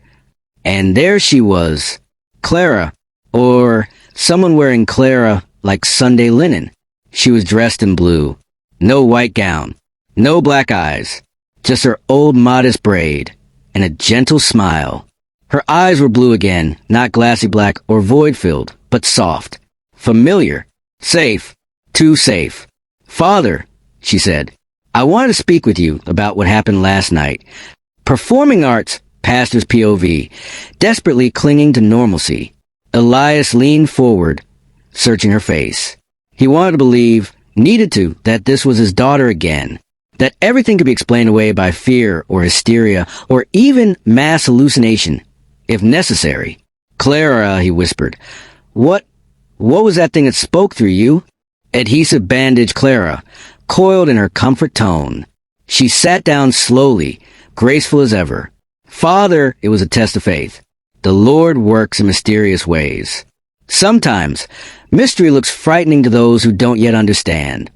And there she was. Clara, or someone wearing Clara like Sunday linen. She was dressed in blue. No white gown. No black eyes. Just her old modest braid. And a gentle smile. Her eyes were blue again, not glassy black or void-filled, but soft. Familiar. Safe. Too safe. "Father," she said, "I wanted to speak with you about what happened last night." Performing arts, pastor's POV, desperately clinging to normalcy. Elias leaned forward, searching her face. He wanted to believe, needed to, that this was his daughter again. That everything could be explained away by fear or hysteria or even mass hallucination, if necessary. "Clara," he whispered, What was that thing that spoke through you?" Adhesive bandage Clara, coiled in her comfort tone. She sat down slowly, graceful as ever. "Father," it was a test of faith. "The Lord works in mysterious ways." Sometimes, mystery looks frightening to those who don't yet understand.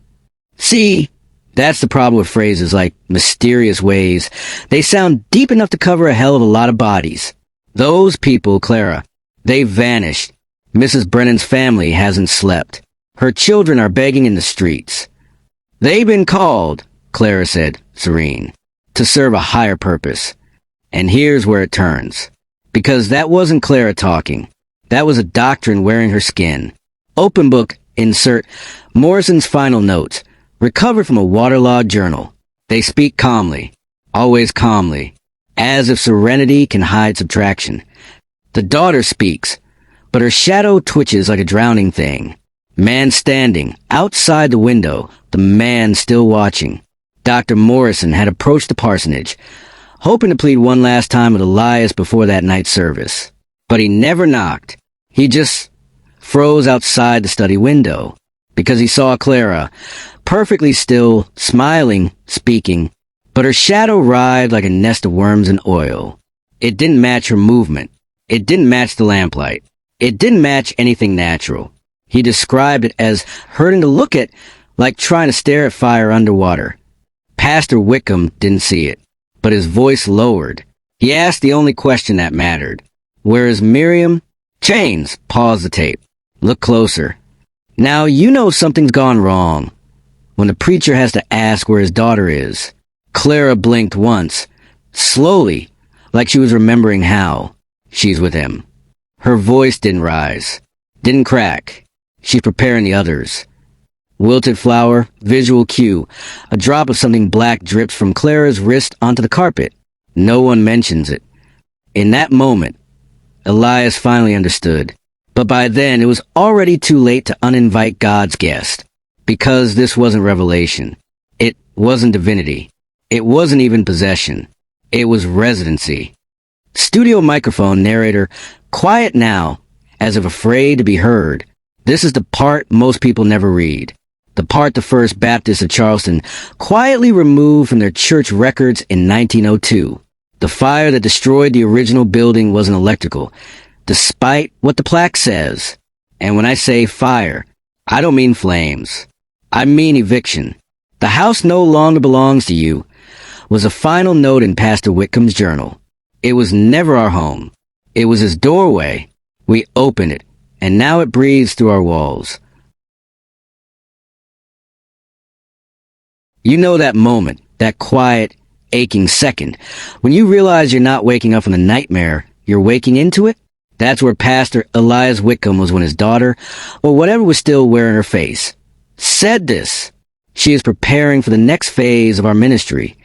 See, that's the problem with phrases like mysterious ways. They sound deep enough to cover a hell of a lot of bodies. Those people, Clara, they've vanished. Mrs. Brennan's family hasn't slept. Her children are begging in the streets. "They've been called," Clara said, serene, "to serve a higher purpose." And here's where it turns. Because that wasn't Clara talking. That was a doctrine wearing her skin. Open book, insert, Morrison's final notes, recovered from a waterlogged journal. They speak calmly. always calmly, as if serenity can hide subtraction. The daughter speaks, but her shadow twitches like a drowning thing. Man standing, outside the window, the man still watching. Dr. Morrison had approached the parsonage, hoping to plead one last time with Elias before that night's service. But he never knocked. He just froze outside the study window, because he saw Clara, perfectly still, smiling, speaking, but her shadow writhed like a nest of worms in oil. It didn't match her movement. It didn't match the lamplight. It didn't match anything natural. He described it as hurting to look at, like trying to stare at fire underwater. Pastor Whitcomb didn't see it, but his voice lowered. He asked the only question that mattered. Where is Miriam? Chains. Pause the tape. Look closer. Now you know something's gone wrong when the preacher has to ask where his daughter is. Clara blinked once, slowly, like she was remembering how. She's with him. Her voice didn't rise, didn't crack. She's preparing the others. Wilted flower, visual cue. A drop of something black drips from Clara's wrist onto the carpet. No one mentions it. In that moment, Elias finally understood. But by then, it was already too late to uninvite God's guest. Because this wasn't revelation. It wasn't divinity. It wasn't even possession. It was residency. Studio microphone narrator, quiet now, as if afraid to be heard. This is the part most people never read. The part the First Baptists of Charleston quietly removed from their church records in 1902. The fire that destroyed the original building wasn't electrical, despite what the plaque says. And when I say fire, I don't mean flames. I mean eviction. The house no longer belongs to you was a final note in Pastor Whitcomb's journal. It was never our home. It was his doorway. We opened it, and now it breathes through our walls. You know that moment, that quiet, aching second, when you realize you're not waking up from the nightmare, you're waking into it? That's where Pastor Elias Whitcomb was when his daughter, or whatever was still wearing her face, said this. She is preparing for the next phase of our ministry.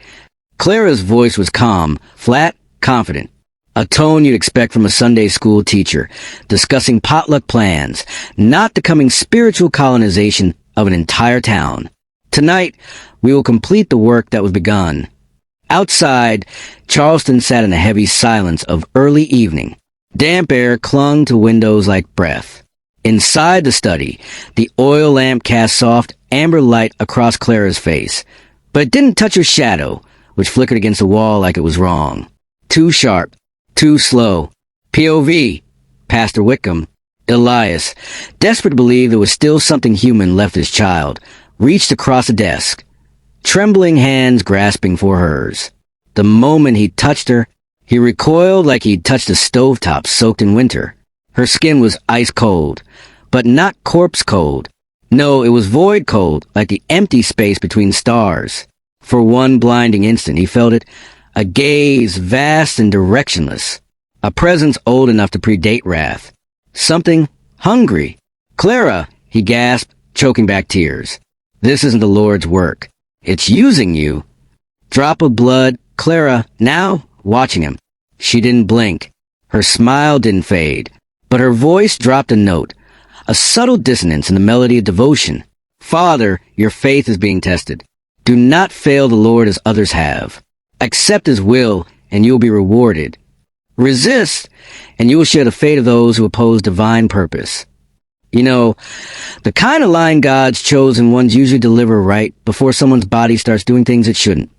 Clara's voice was calm, flat, confident. A tone you'd expect from a Sunday school teacher, discussing potluck plans, not the coming spiritual colonization of an entire town. Tonight, we will complete the work that was begun. Outside, Charleston sat in a heavy silence of early evening. Damp air clung to windows like breath. Inside the study, the oil lamp cast soft, amber light across Clara's face, but it didn't touch her shadow, which flickered against the wall like it was wrong. Too sharp, too slow. POV, Pastor Whitcomb. Elias, desperate to believe there was still something human left his child, reached across the desk, trembling hands grasping for hers. The moment he touched her, he recoiled like he'd touched a stovetop soaked in winter. Her skin was ice cold, but not corpse cold. No, it was void cold, like the empty space between stars. For one blinding instant, he felt it, a gaze vast and directionless, a presence old enough to predate wrath. Something hungry. Clara, he gasped, choking back tears. This isn't the Lord's work. It's using you. Drop of blood, Clara, now, watching him. She didn't blink. Her smile didn't fade, but her voice dropped a note, a subtle dissonance in the melody of devotion. Father, your faith is being tested. Do not fail the Lord as others have. Accept his will, and you will be rewarded. Resist, and you will share the fate of those who oppose divine purpose. You know, the kind of line God's chosen ones usually deliver right before someone's body starts doing things it shouldn't.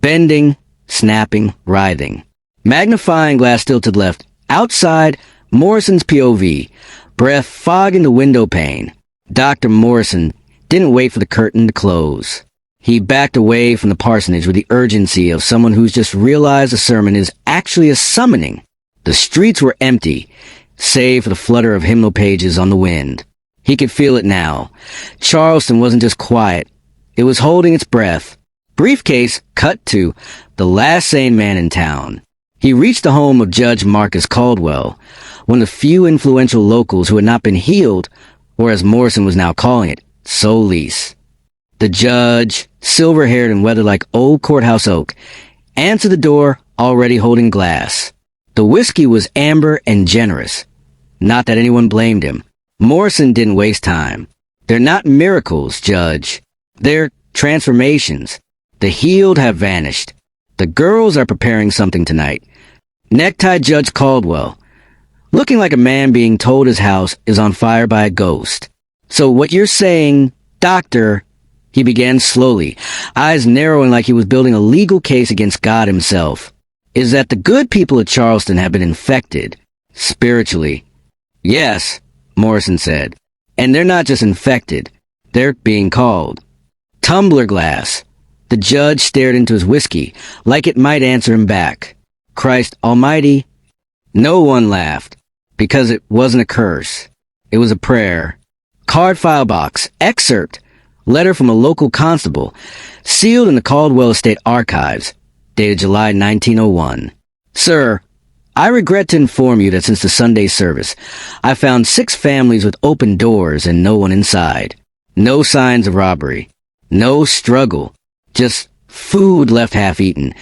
Bending, snapping, writhing. Magnifying glass still to the left. Outside, Morrison's POV. Breath fogging the window pane. Dr. Morrison didn't wait for the curtain to close. He backed away from the parsonage with the urgency of someone who's just realized a sermon is actually a summoning. The streets were empty, save for the flutter of hymnal pages on the wind. He could feel it now. Charleston wasn't just quiet. It was holding its breath. Briefcase cut to the last sane man in town. He reached the home of Judge Marcus Caldwell, one of the few influential locals who had not been healed, or as Morrison was now calling it, soul lease. The judge, silver-haired and weathered like old courthouse oak, answered the door, already holding glass. The whiskey was amber and generous. Not that anyone blamed him. Morrison didn't waste time. They're not miracles, Judge. They're transformations. The healed have vanished. The girls are preparing something tonight. Necktie Judge Caldwell, looking like a man being told his house is on fire by a ghost. So what you're saying, Doctor, he began slowly, eyes narrowing like he was building a legal case against God himself, is that the good people of Charleston have been infected, spiritually. Yes, Morrison said. And they're not just infected. They're being called. Tumbler glass. The judge stared into his whiskey, like it might answer him back. Christ Almighty. No one laughed, because it wasn't a curse. It was a prayer. Card file box. Excerpt. Letter from a local constable. Sealed in the Caldwell Estate Archives. Dated July 1901. Sir, I regret to inform you that since the Sunday service, I found 6 families with open doors and no one inside. No signs of robbery. No struggle. Just food left half-eaten.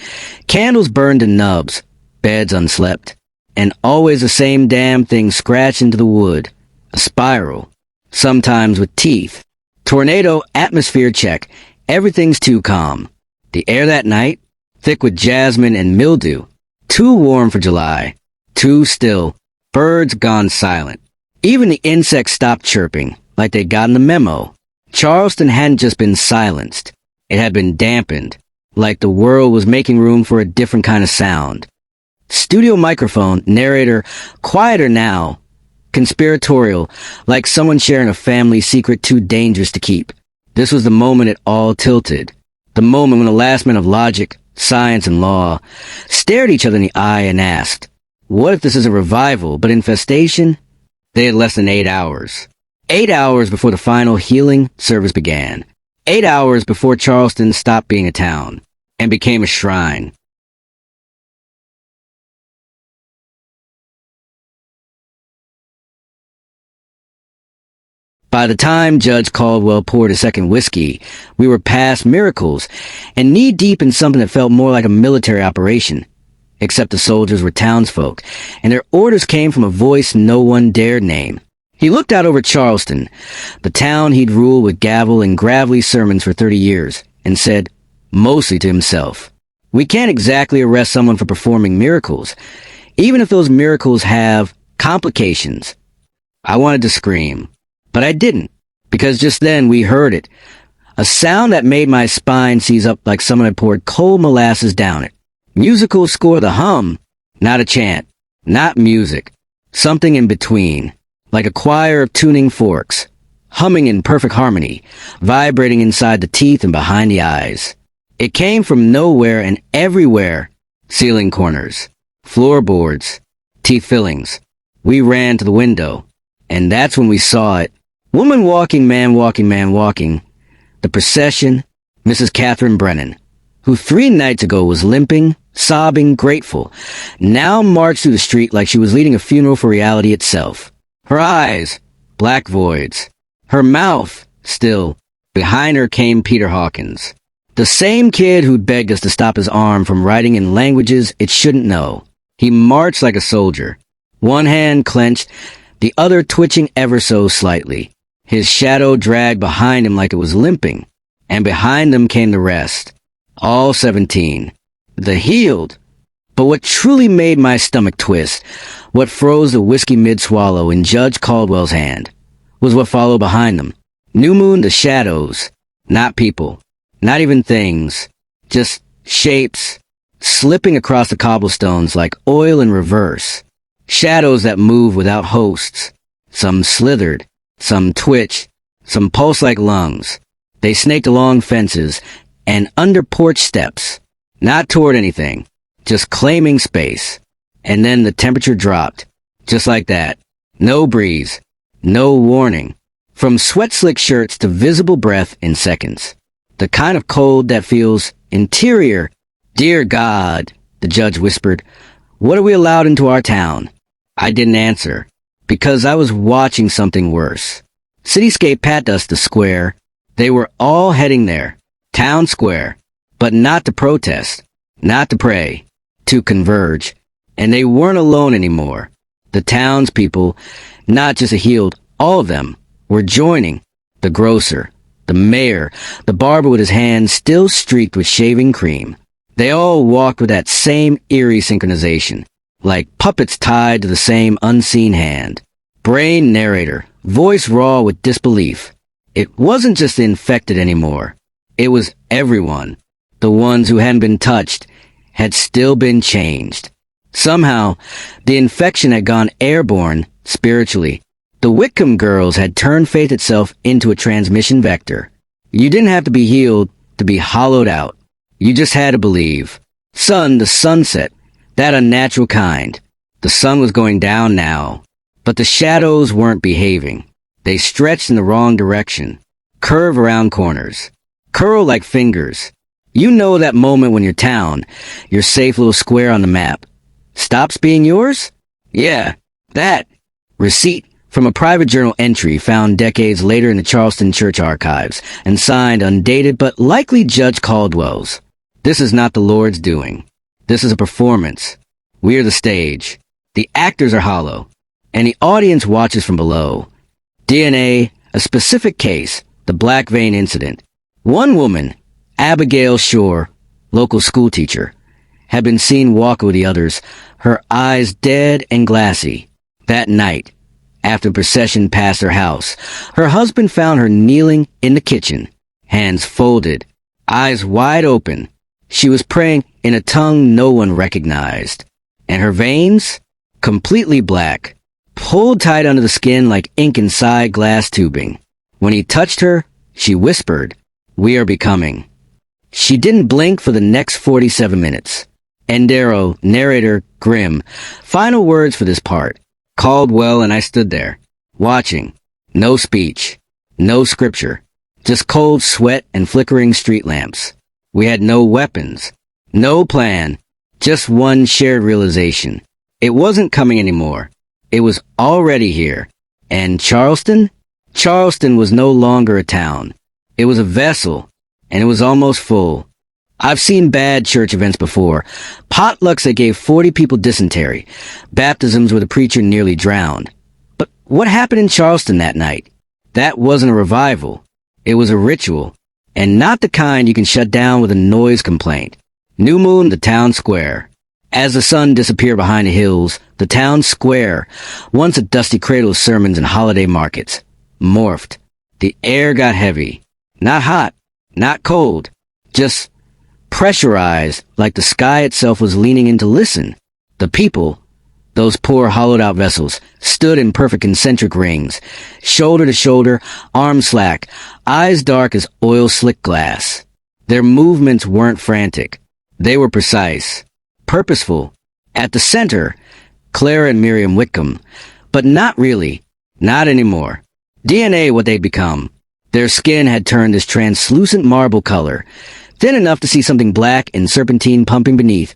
Candles burned to nubs. Beds unslept. And always the same damn thing scratched into the wood. A spiral. Sometimes with teeth. Tornado atmosphere check. Everything's too calm. The air that night, thick with jasmine and mildew. Too warm for July. Too still. Birds gone silent. Even the insects stopped chirping, like they'd gotten the memo. Charleston hadn't just been silenced. It had been dampened, like the world was making room for a different kind of sound. Studio microphone, narrator, quieter now. Conspiratorial, like someone sharing a family secret too dangerous to keep. This was the moment it all tilted. The moment when the last men of logic, science, and law stared each other in the eye and asked, what if this is a revival, but infestation? They had less than 8 hours. 8 hours before the final healing service began. 8 hours before Charleston stopped being a town and became a shrine. By the time Judge Caldwell poured a second whiskey, we were past miracles and knee-deep in something that felt more like a military operation. Except the soldiers were townsfolk, and their orders came from a voice no one dared name. He looked out over Charleston, the town he'd ruled with gavel and gravelly sermons for 30 years, and said, mostly to himself, we can't exactly arrest someone for performing miracles, even if those miracles have complications. I wanted to scream. But I didn't, because just then we heard it. A sound that made my spine seize up like someone had poured cold molasses down it. Musical score, the hum. Not a chant. Not music. Something in between. Like a choir of tuning forks. Humming in perfect harmony. Vibrating inside the teeth and behind the eyes. It came from nowhere and everywhere. Ceiling corners. Floorboards. Teeth fillings. We ran to the window. And that's when we saw it. Woman walking, man walking, man walking. The procession, Mrs. Catherine Brennan, who 3 nights ago was limping, sobbing, grateful, now marched through the street like she was leading a funeral for reality itself. Her eyes, black voids. Her mouth, still. Behind her came Peter Hawkins, the same kid who'd begged us to stop his arm from writing in languages it shouldn't know. He marched like a soldier, one hand clenched, the other twitching ever so slightly. His shadow dragged behind him like it was limping, and behind them came the rest. All 17. The healed. But what truly made my stomach twist, what froze the whiskey mid-swallow in Judge Caldwell's hand, was what followed behind them. New moon, the shadows. Not people. Not even things. Just shapes, slipping across the cobblestones like oil in reverse. Shadows that move without hosts. Some slithered. Some twitch, some pulse like lungs. They snaked along fences and under porch steps, not toward anything, just claiming space. And then the temperature dropped, just like that. No breeze, no warning. From sweat-slick shirts to visible breath in seconds. The kind of cold that feels interior. Dear God, the judge whispered, what are we allowed into our town? I didn't answer. Because I was watching something worse. Cityscape pat us the square. They were all heading there. Town square. But not to protest. not to pray, to converge. And they weren't alone anymore. The townspeople, not just the healed, all of them, were joining. The grocer, the mayor, the barber with his hands still streaked with shaving cream. They all walked with that same eerie synchronization, like puppets tied to the same unseen hand. Brain narrator, voice raw with disbelief. It wasn't just the infected anymore. It was everyone. The ones who hadn't been touched had still been changed. Somehow, the infection had gone airborne, spiritually. The Whitcomb girls had turned faith itself into a transmission vector. You didn't have to be healed to be hollowed out. You just had to believe. The sunset, that unnatural kind. The sun was going down now. But the shadows weren't behaving. They stretched in the wrong direction. Curve around corners. Curl like fingers. You know that moment when your town, your safe little square on the map, stops being yours? Yeah, that. Receipt from a private journal entry found decades later in the Charleston church archives and signed undated but likely Judge Caldwell's. This is not the Lord's doing. This is a performance. We are the stage. The actors are hollow, and the audience watches from below. DNA, a specific case, the Black Vein Incident. One woman, Abigail Shore, local schoolteacher, had been seen walking with the others, her eyes dead and glassy. That night, after the procession passed her house, her husband found her kneeling in the kitchen, hands folded, eyes wide open. She was praying in a tongue no one recognized, and her veins, completely black, pulled tight under the skin like ink inside glass tubing. When he touched her, she whispered, "We are becoming." She didn't blink for the next 47 minutes. Endero, narrator, grim. Final words for this part. Caldwell and I stood there, watching. No speech. No scripture. Just cold sweat and flickering street lamps. We had no weapons. No plan. Just one shared realization. It wasn't coming anymore. It was already here. And Charleston? Charleston was no longer a town. It was a vessel, and it was almost full. I've seen bad church events before. Potlucks that gave 40 people dysentery. Baptisms where the preacher nearly drowned. But what happened in Charleston that night? That wasn't a revival. It was a ritual. And not the kind you can shut down with a noise complaint. New moon, the town square. As the sun disappeared behind the hills, the town square, once a dusty cradle of sermons and holiday markets, morphed. The air got heavy. Not hot, not cold, just pressurized like the sky itself was leaning in to listen. The people, those poor hollowed-out vessels, stood in perfect concentric rings, shoulder to shoulder, arms slack, eyes dark as oil-slick glass. Their movements weren't frantic. They were precise, purposeful. At the center, Clara and Miriam Whitcomb, but not really, not anymore. DNA what they'd become. Their skin had turned this translucent marble color, thin enough to see something black and serpentine pumping beneath.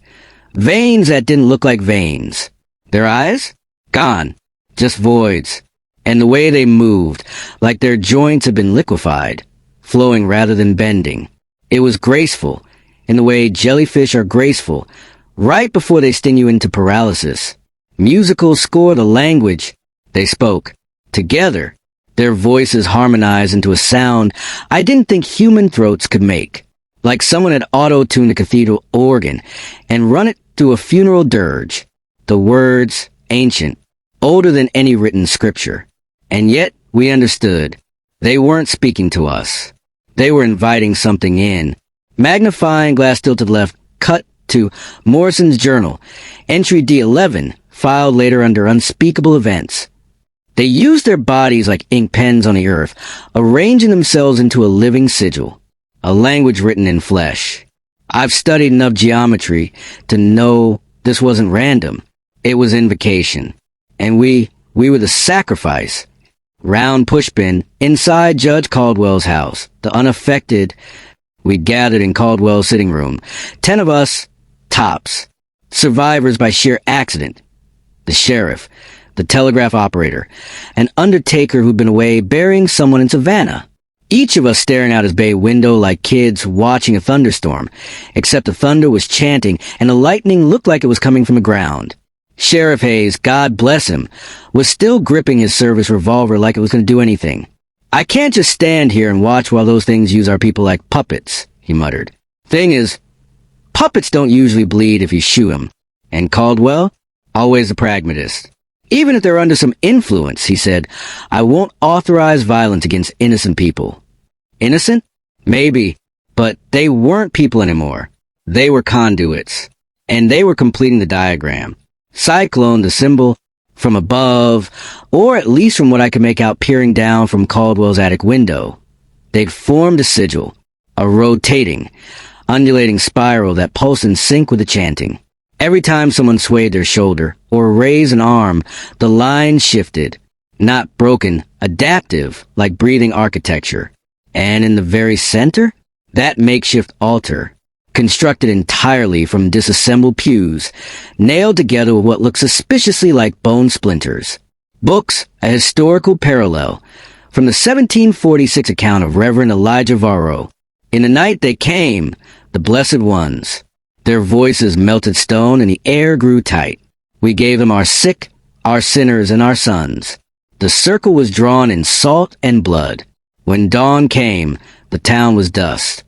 Veins that didn't look like veins. Their eyes? Gone. Just voids. And the way they moved, like their joints had been liquefied, flowing rather than bending. It was graceful, in the way jellyfish are graceful, right before they sting you into paralysis. Musical score the language they spoke. Together, their voices harmonized into a sound I didn't think human throats could make. Like someone had auto-tuned a cathedral organ and run it through a funeral dirge. The words, ancient, older than any written scripture. And yet, we understood. They weren't speaking to us. They were inviting something in. Magnifying glass still to the left, cut to Morrison's journal. Entry D11, filed later under unspeakable events. They used their bodies like ink pens on the earth, arranging themselves into a living sigil. A language written in flesh. I've studied enough geometry to know this wasn't random. It was invocation. And we were the sacrifice. Round pushbin inside Judge Caldwell's house. The unaffected. We gathered in Caldwell's sitting room. 10 of us, tops. Survivors by sheer accident. The sheriff. The telegraph operator. An undertaker who'd been away burying someone in Savannah. Each of us staring out his bay window like kids watching a thunderstorm, except the thunder was chanting and the lightning looked like it was coming from the ground. Sheriff Hayes, God bless him, was still gripping his service revolver like it was going to do anything. "I can't just stand here and watch while those things use our people like puppets," he muttered. "Thing is, puppets don't usually bleed if you shoot 'em." And Caldwell? Always a pragmatist. "Even if they're under some influence," he said, "I won't authorize violence against innocent people." Innocent? Maybe. But they weren't people anymore. They were conduits. And they were completing the diagram. Cyclone, the symbol, from above, or at least from what I could make out peering down from Caldwell's attic window. They'd formed a sigil, a rotating, undulating spiral that pulsed in sync with the chanting. Every time someone swayed their shoulder or raised an arm, the line shifted. Not broken, adaptive, like breathing architecture. And in the very center, that makeshift altar, constructed entirely from disassembled pews, nailed together with what looked suspiciously like bone splinters. Books, a historical parallel, from the 1746 account of Reverend Elijah Varro. In the night they came, the blessed ones. Their voices melted stone and the air grew tight. We gave them our sick, our sinners, and our sons. The circle was drawn in salt and blood. When dawn came, the town was dust.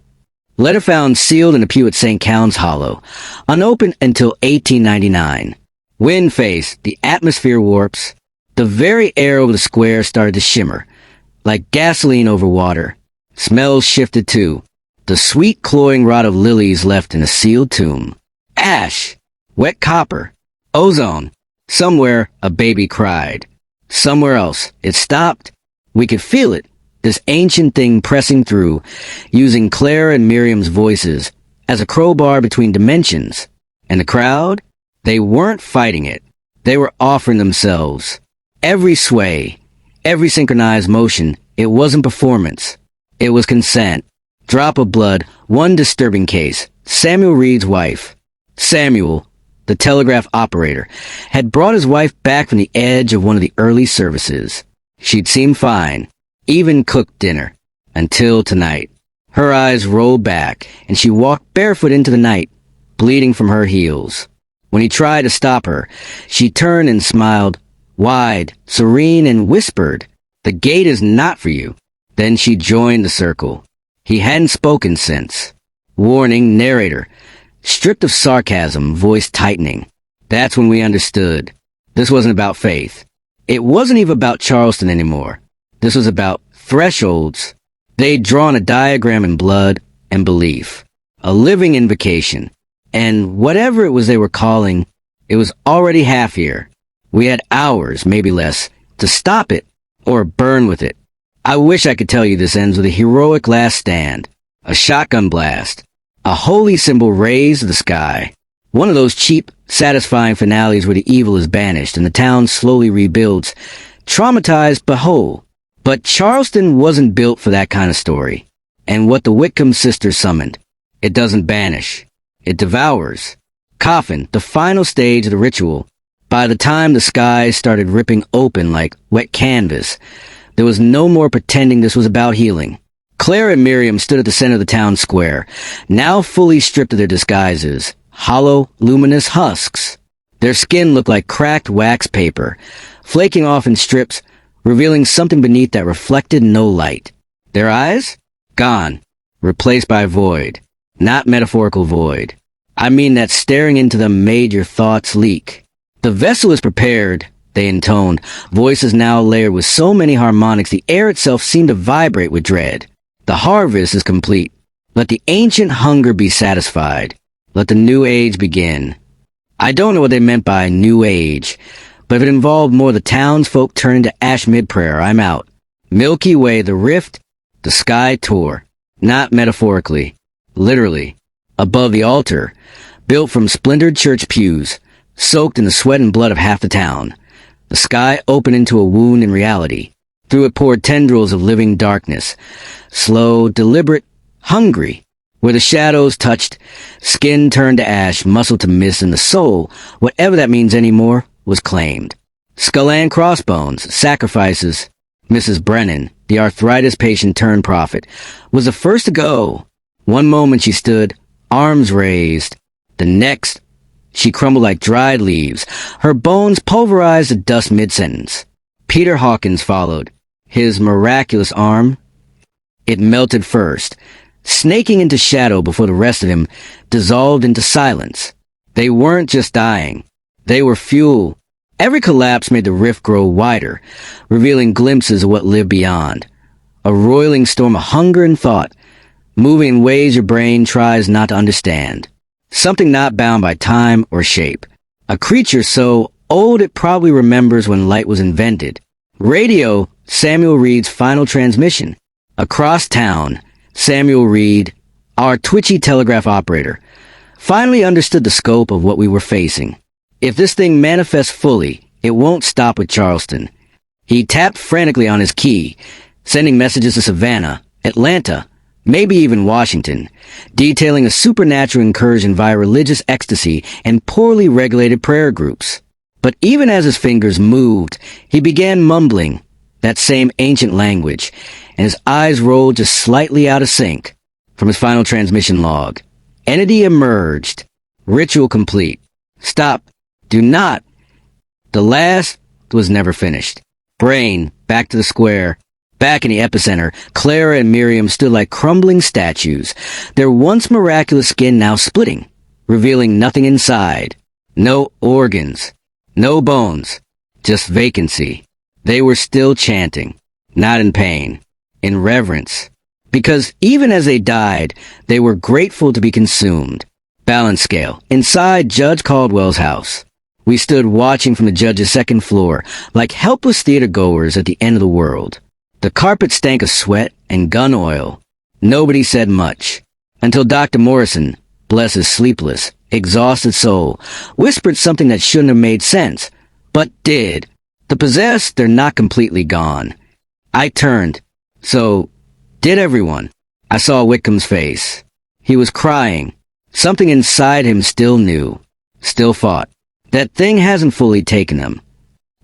Letter found sealed in a pew at St. Cown's Hollow, unopened until 1899. Wind face, the atmosphere warps. The very air over the square started to shimmer, like gasoline over water. Smells shifted too. The sweet cloying rot of lilies left in a sealed tomb. Ash, wet copper, ozone. Somewhere a baby cried. Somewhere else it stopped. We could feel it, this ancient thing pressing through, using Clara and Miriam's voices as a crowbar between dimensions. And the crowd? They weren't fighting it. They were offering themselves. Every sway, every synchronized motion, it wasn't performance. It was consent. Drop of blood, one disturbing case. Samuel Reed's wife. Samuel, the telegraph operator, had brought his wife back from the edge of one of the early services. She'd seemed fine, even cooked dinner, until tonight. Her eyes rolled back, and she walked barefoot into the night, bleeding from her heels. When he tried to stop her, she turned and smiled, wide, serene, and whispered, "The gate is not for you." Then she joined the circle. He hadn't spoken since. Warning, narrator. Stripped of sarcasm, voice tightening. That's when we understood. This wasn't about faith. It wasn't even about Charleston anymore. This was about thresholds. They'd drawn a diagram in blood and belief. A living invocation. And whatever it was they were calling, it was already half here. We had hours, maybe less, to stop it or burn with it. I wish I could tell you this ends with a heroic last stand, a shotgun blast, a holy symbol raised to the sky. One of those cheap, satisfying finales where the evil is banished and the town slowly rebuilds, traumatized but whole. But Charleston wasn't built for that kind of story. And what the Whitcomb sisters summoned, it doesn't banish. It devours. Coffin, the final stage of the ritual. By the time the skies started ripping open like wet canvas, there was no more pretending this was about healing. Clara and Miriam stood at the center of the town square, now fully stripped of their disguises, hollow, luminous husks. Their skin looked like cracked wax paper, flaking off in strips, revealing something beneath that reflected no light. Their eyes? Gone. Replaced by void. Not metaphorical void. I mean that staring into them made your thoughts leak. The vessel is prepared, they intoned, voices now layered with so many harmonics the air itself seemed to vibrate with dread. The harvest is complete. Let the ancient hunger be satisfied. Let the new age begin. I don't know what they meant by new age, but if it involved more the townsfolk turning to ash mid-prayer, I'm out. Milky Way, the rift, the sky tore. Not metaphorically. Literally. Above the altar, built from splintered church pews, soaked in the sweat and blood of half the town. The sky opened into a wound in reality. Through it poured tendrils of living darkness. Slow, deliberate, hungry. Where the shadows touched, skin turned to ash, muscle to mist, and the soul, whatever that means anymore, was claimed. Skull and crossbones, sacrifices, Mrs. Brennan, the arthritis patient turned prophet, was the first to go. One moment she stood, arms raised. The next, she crumbled like dried leaves. Her bones pulverized to dust mid-sentence. Peter Hawkins followed. His miraculous arm, it melted first, snaking into shadow before the rest of him dissolved into silence. They weren't just dying. They were fuel. Every collapse made the rift grow wider, revealing glimpses of what lived beyond. A roiling storm of hunger and thought, moving in ways your brain tries not to understand. Something not bound by time or shape. A creature so old it probably remembers when light was invented. Radio, Samuel Reed's final transmission. Across town, Samuel Reed, our twitchy telegraph operator, finally understood the scope of what we were facing. If this thing manifests fully, it won't stop with Charleston. He tapped frantically on his key, sending messages to Savannah, Atlanta, maybe even Washington, detailing a supernatural incursion via religious ecstasy and poorly regulated prayer groups. But even as his fingers moved, he began mumbling that same ancient language, and his eyes rolled just slightly out of sync. From his final transmission log, entity emerged. Ritual complete. Stop. Do not. The last was never finished. Brain, back to the square. Back in the epicenter, Clara and Miriam stood like crumbling statues, their once miraculous skin now splitting, revealing nothing inside. No organs. No bones. Just vacancy. They were still chanting, not in pain, in reverence. Because even as they died, they were grateful to be consumed. Balance scale, inside Judge Caldwell's house. We stood watching from the judge's second floor, like helpless theater-goers at the end of the world. The carpet stank of sweat and gun oil. Nobody said much, until Dr. Morrison, bless his sleepless, exhausted soul, whispered something that shouldn't have made sense, but did. The possessed, they're not completely gone. I turned. So, did everyone? I saw Whitcomb's face. He was crying. Something inside him still knew, still fought. That thing hasn't fully taken him.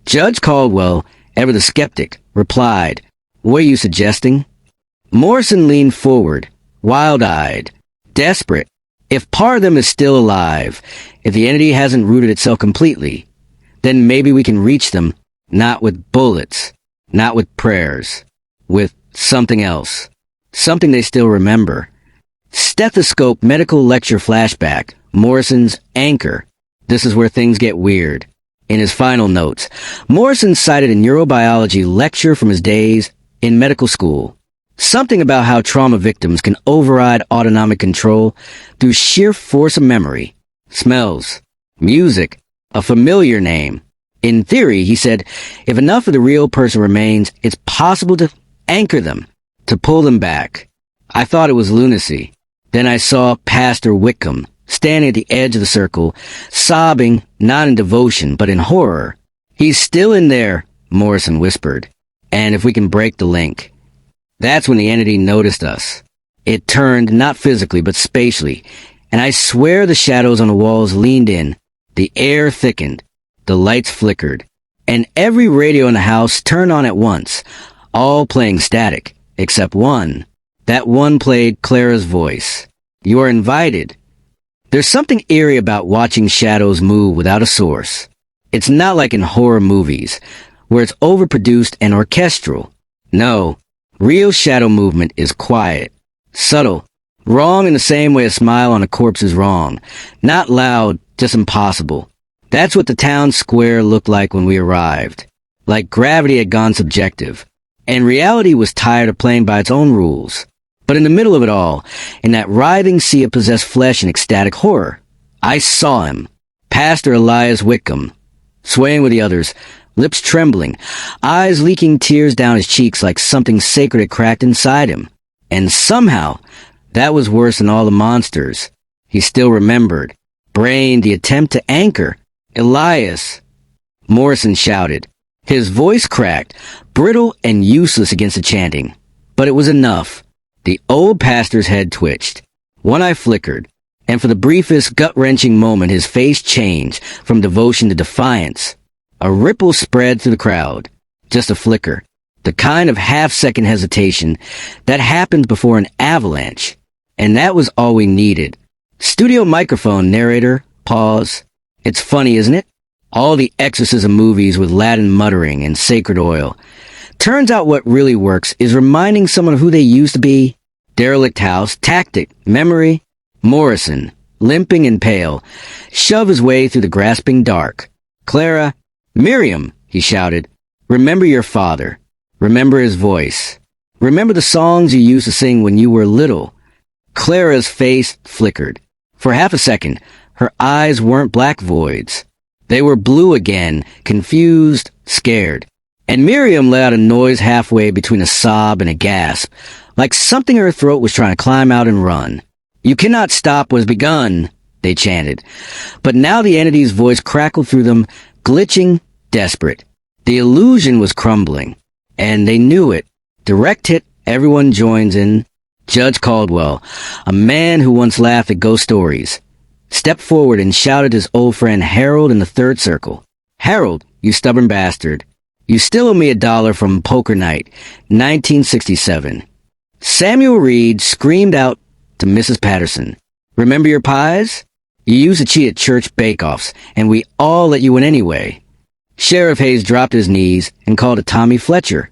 Judge Caldwell, ever the skeptic, replied, "What are you suggesting?" Morrison leaned forward, wild-eyed, desperate. If part of them is still alive, if the entity hasn't rooted itself completely, then maybe we can reach them, not with bullets, not with prayers, with something else, something they still remember. Stethoscope medical lecture flashback, Morrison's anchor. This is where things get weird. In his final notes, Morrison cited a neurobiology lecture from his days in medical school. Something about how trauma victims can override autonomic control through sheer force of memory. Smells, music, a familiar name. In theory, he said, if enough of the real person remains, it's possible to anchor them, to pull them back. I thought it was lunacy. Then I saw Pastor Whitcomb standing at the edge of the circle, sobbing, not in devotion, but in horror. "He's still in there," Morrison whispered. "And if we can break the link." That's when the entity noticed us. It turned, not physically, but spatially, and I swear the shadows on the walls leaned in. The air thickened. The lights flickered. And every radio in the house turned on at once, all playing static, except one. That one played Clara's voice. "You are invited." There's something eerie about watching shadows move without a source. It's not like in horror movies, where it's overproduced and orchestral. No, real shadow movement is quiet, subtle, wrong in the same way a smile on a corpse is wrong. Not loud, just impossible. That's what the town square looked like when we arrived. Like gravity had gone subjective, and reality was tired of playing by its own rules. But in the middle of it all, in that writhing sea of possessed flesh and ecstatic horror, I saw him, Pastor Elias Whitcomb, swaying with the others, lips trembling, eyes leaking tears down his cheeks like something sacred had cracked inside him. And somehow, that was worse than all the monsters. He still remembered. Brain, the attempt to anchor. "Elias!" Morrison shouted. His voice cracked, brittle and useless against the chanting. But it was enough. The old pastor's head twitched. One eye flickered, and for the briefest, gut-wrenching moment his face changed from devotion to defiance. A ripple spread through the crowd. Just a flicker. The kind of half-second hesitation that happens before an avalanche. And that was all we needed. Studio microphone, narrator, pause. It's funny, isn't it? All the exorcism movies with Latin muttering and sacred oil. Turns out what really works is reminding someone of who they used to be. Derelict house, tactic, memory. Morrison, limping and pale, shove his way through the grasping dark. Clara, Miriam, he shouted. Remember your father. Remember his voice. Remember the songs you used to sing when you were little. Clara's face flickered. For half a second, her eyes weren't black voids. They were blue again, confused, scared. And Miriam let out a noise halfway between a sob and a gasp, like something in her throat was trying to climb out and run. You cannot stop what has begun, they chanted. But now the entity's voice crackled through them, glitching, desperate. The illusion was crumbling. And they knew it. Direct hit, everyone joins in. Judge Caldwell, a man who once laughed at ghost stories, stepped forward and shouted his old friend Harold in the third circle. Harold, you stubborn bastard. You still owe me $1 from poker night, 1967. Samuel Reed screamed out to Mrs. Patterson. Remember your pies? You used to cheat at church bake-offs, and we all let you in anyway. Sheriff Hayes dropped his knees and called to Tommy Fletcher,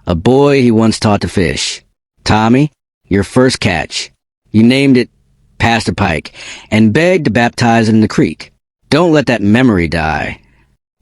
a boy he once taught to fish. Tommy, your first catch. You named it Pastor Pike and begged to baptize it in the creek. Don't let that memory die.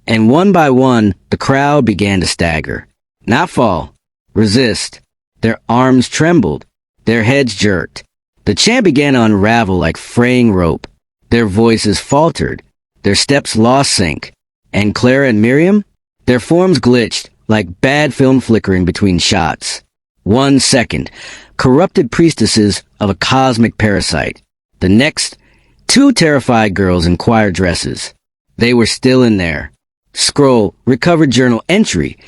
And one by one, the crowd began to stagger. Not fall. Resist. Their arms trembled. Their heads jerked. The chant began to unravel like fraying rope. Their voices faltered. Their steps lost sync. And Clara and Miriam? Their forms glitched like bad film flickering between shots. 1 second, corrupted priestesses of a cosmic parasite. The next, 2 terrified girls in choir dresses. They were still in there. Scroll, recovered journal entry.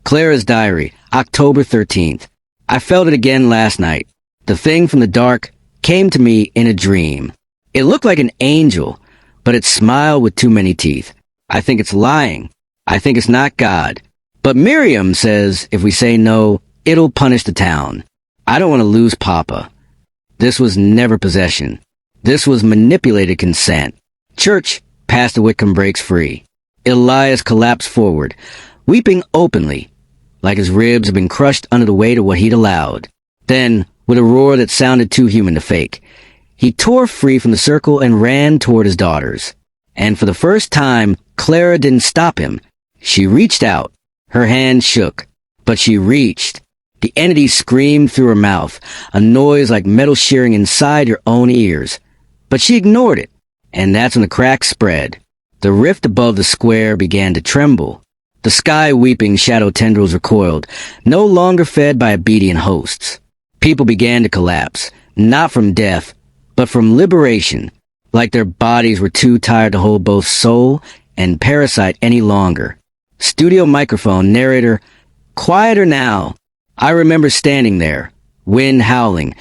Clara's diary, October 13th. I felt it again last night. The thing from the dark came to me in a dream. It looked like an angel, but it smiled with too many teeth. I think it's lying. I think it's not God. But Miriam says if we say no, it'll punish the town. I don't want to lose Papa. This was never possession. This was manipulated consent. Church, Pastor Whitcomb breaks free. Elias collapsed forward, weeping openly, like his ribs had been crushed under the weight of what he'd allowed. Then, with a roar that sounded too human to fake, he tore free from the circle and ran toward his daughters. And for the first time, Clara didn't stop him. She reached out. Her hand shook, but she reached. The entity screamed through her mouth, a noise like metal shearing inside your own ears. But she ignored it, and that's when the cracks spread. The rift above the square began to tremble. The sky-weeping shadow tendrils recoiled, no longer fed by obedient hosts. People began to collapse, not from death, but from liberation, like their bodies were too tired to hold both soul and parasite any longer. Studio microphone, narrator, quieter now. I remember standing there, wind howling,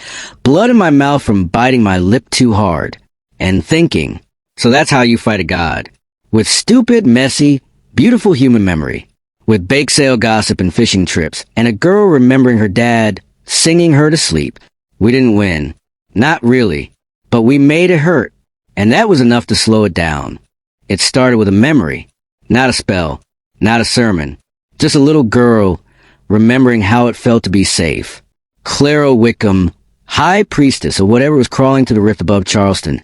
blood in my mouth from biting my lip too hard, and thinking, so that's how you fight a god. With stupid, messy, beautiful human memory. With bake sale gossip and fishing trips, and a girl remembering her dad, singing her to sleep. We didn't win. Not really. But we made it hurt. And that was enough to slow it down. It started with a memory. Not a spell. Not a sermon. Just a little girl remembering how it felt to be safe. Clara Whitcomb, high priestess or whatever was crawling to the rift above Charleston,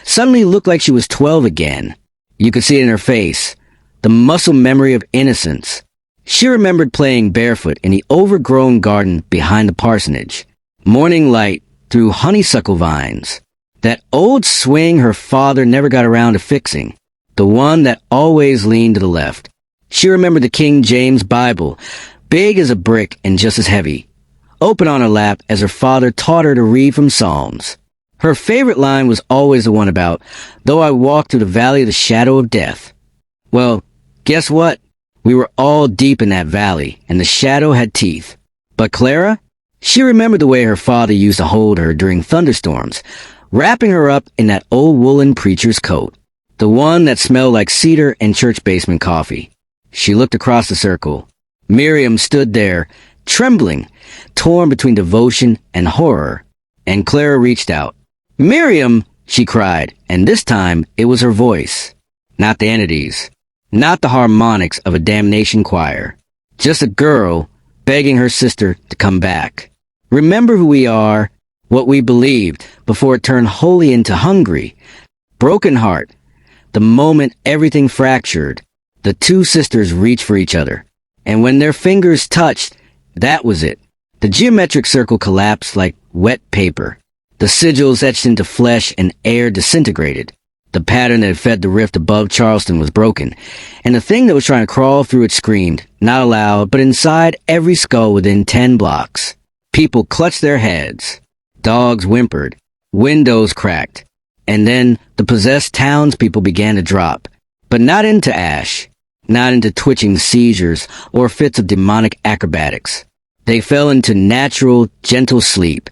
suddenly looked like she was 12 again. You could see it in her face. The muscle memory of innocence. She remembered playing barefoot in the overgrown garden behind the parsonage. Morning light through honeysuckle vines. That old swing her father never got around to fixing. The one that always leaned to the left. She remembered the King James Bible, big as a brick and just as heavy, open on her lap as her father taught her to read from Psalms. Her favorite line was always the one about, though I walk through the valley of the shadow of death. Well, guess what? We were all deep in that valley, and the shadow had teeth. But Clara? She remembered the way her father used to hold her during thunderstorms, wrapping her up in that old woolen preacher's coat, the one that smelled like cedar and church basement coffee. She looked across the circle. Miriam stood there, trembling, torn between devotion and horror, and Clara reached out. "Miriam!" she cried, and this time it was her voice. Not the entities, not the harmonics of a damnation choir. Just a girl begging her sister to come back. Remember who we are, what we believed, before it turned wholly into hungry. Broken heart. The moment everything fractured, the two sisters reached for each other. And when their fingers touched, that was it. The geometric circle collapsed like wet paper. The sigils etched into flesh and air disintegrated. The pattern that had fed the rift above Charleston was broken, and the thing that was trying to crawl through it screamed, not aloud, but inside every skull within 10 blocks. People clutched their heads. Dogs whimpered. Windows cracked. And then the possessed townspeople began to drop. But not into ash. Not into twitching seizures or fits of demonic acrobatics. They fell into natural, gentle sleep,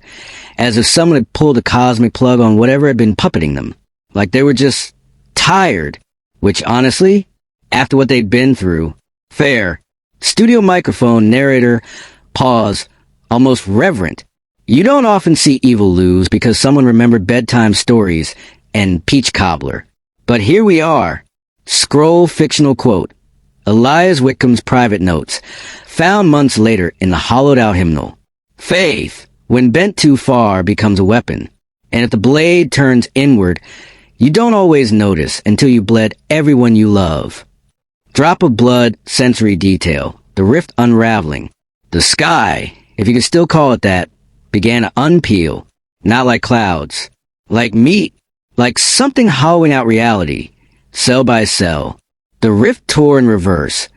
as if someone had pulled a cosmic plug on whatever had been puppeting them. Like they were just tired, which honestly, after what they'd been through, fair. Studio microphone, narrator, pause, almost reverent. You don't often see evil lose because someone remembered bedtime stories and peach cobbler. But here we are. Scroll fictional quote. Elias Whitcomb's private notes, found months later in the hollowed-out hymnal. Faith, when bent too far, becomes a weapon. And if the blade turns inward, you don't always notice until you bled everyone you love. Drop of blood, sensory detail, the rift unraveling. The sky, if you can still call it that, began to unpeel, not like clouds, like meat, like something hollowing out reality, cell by cell. The rift tore in reverse,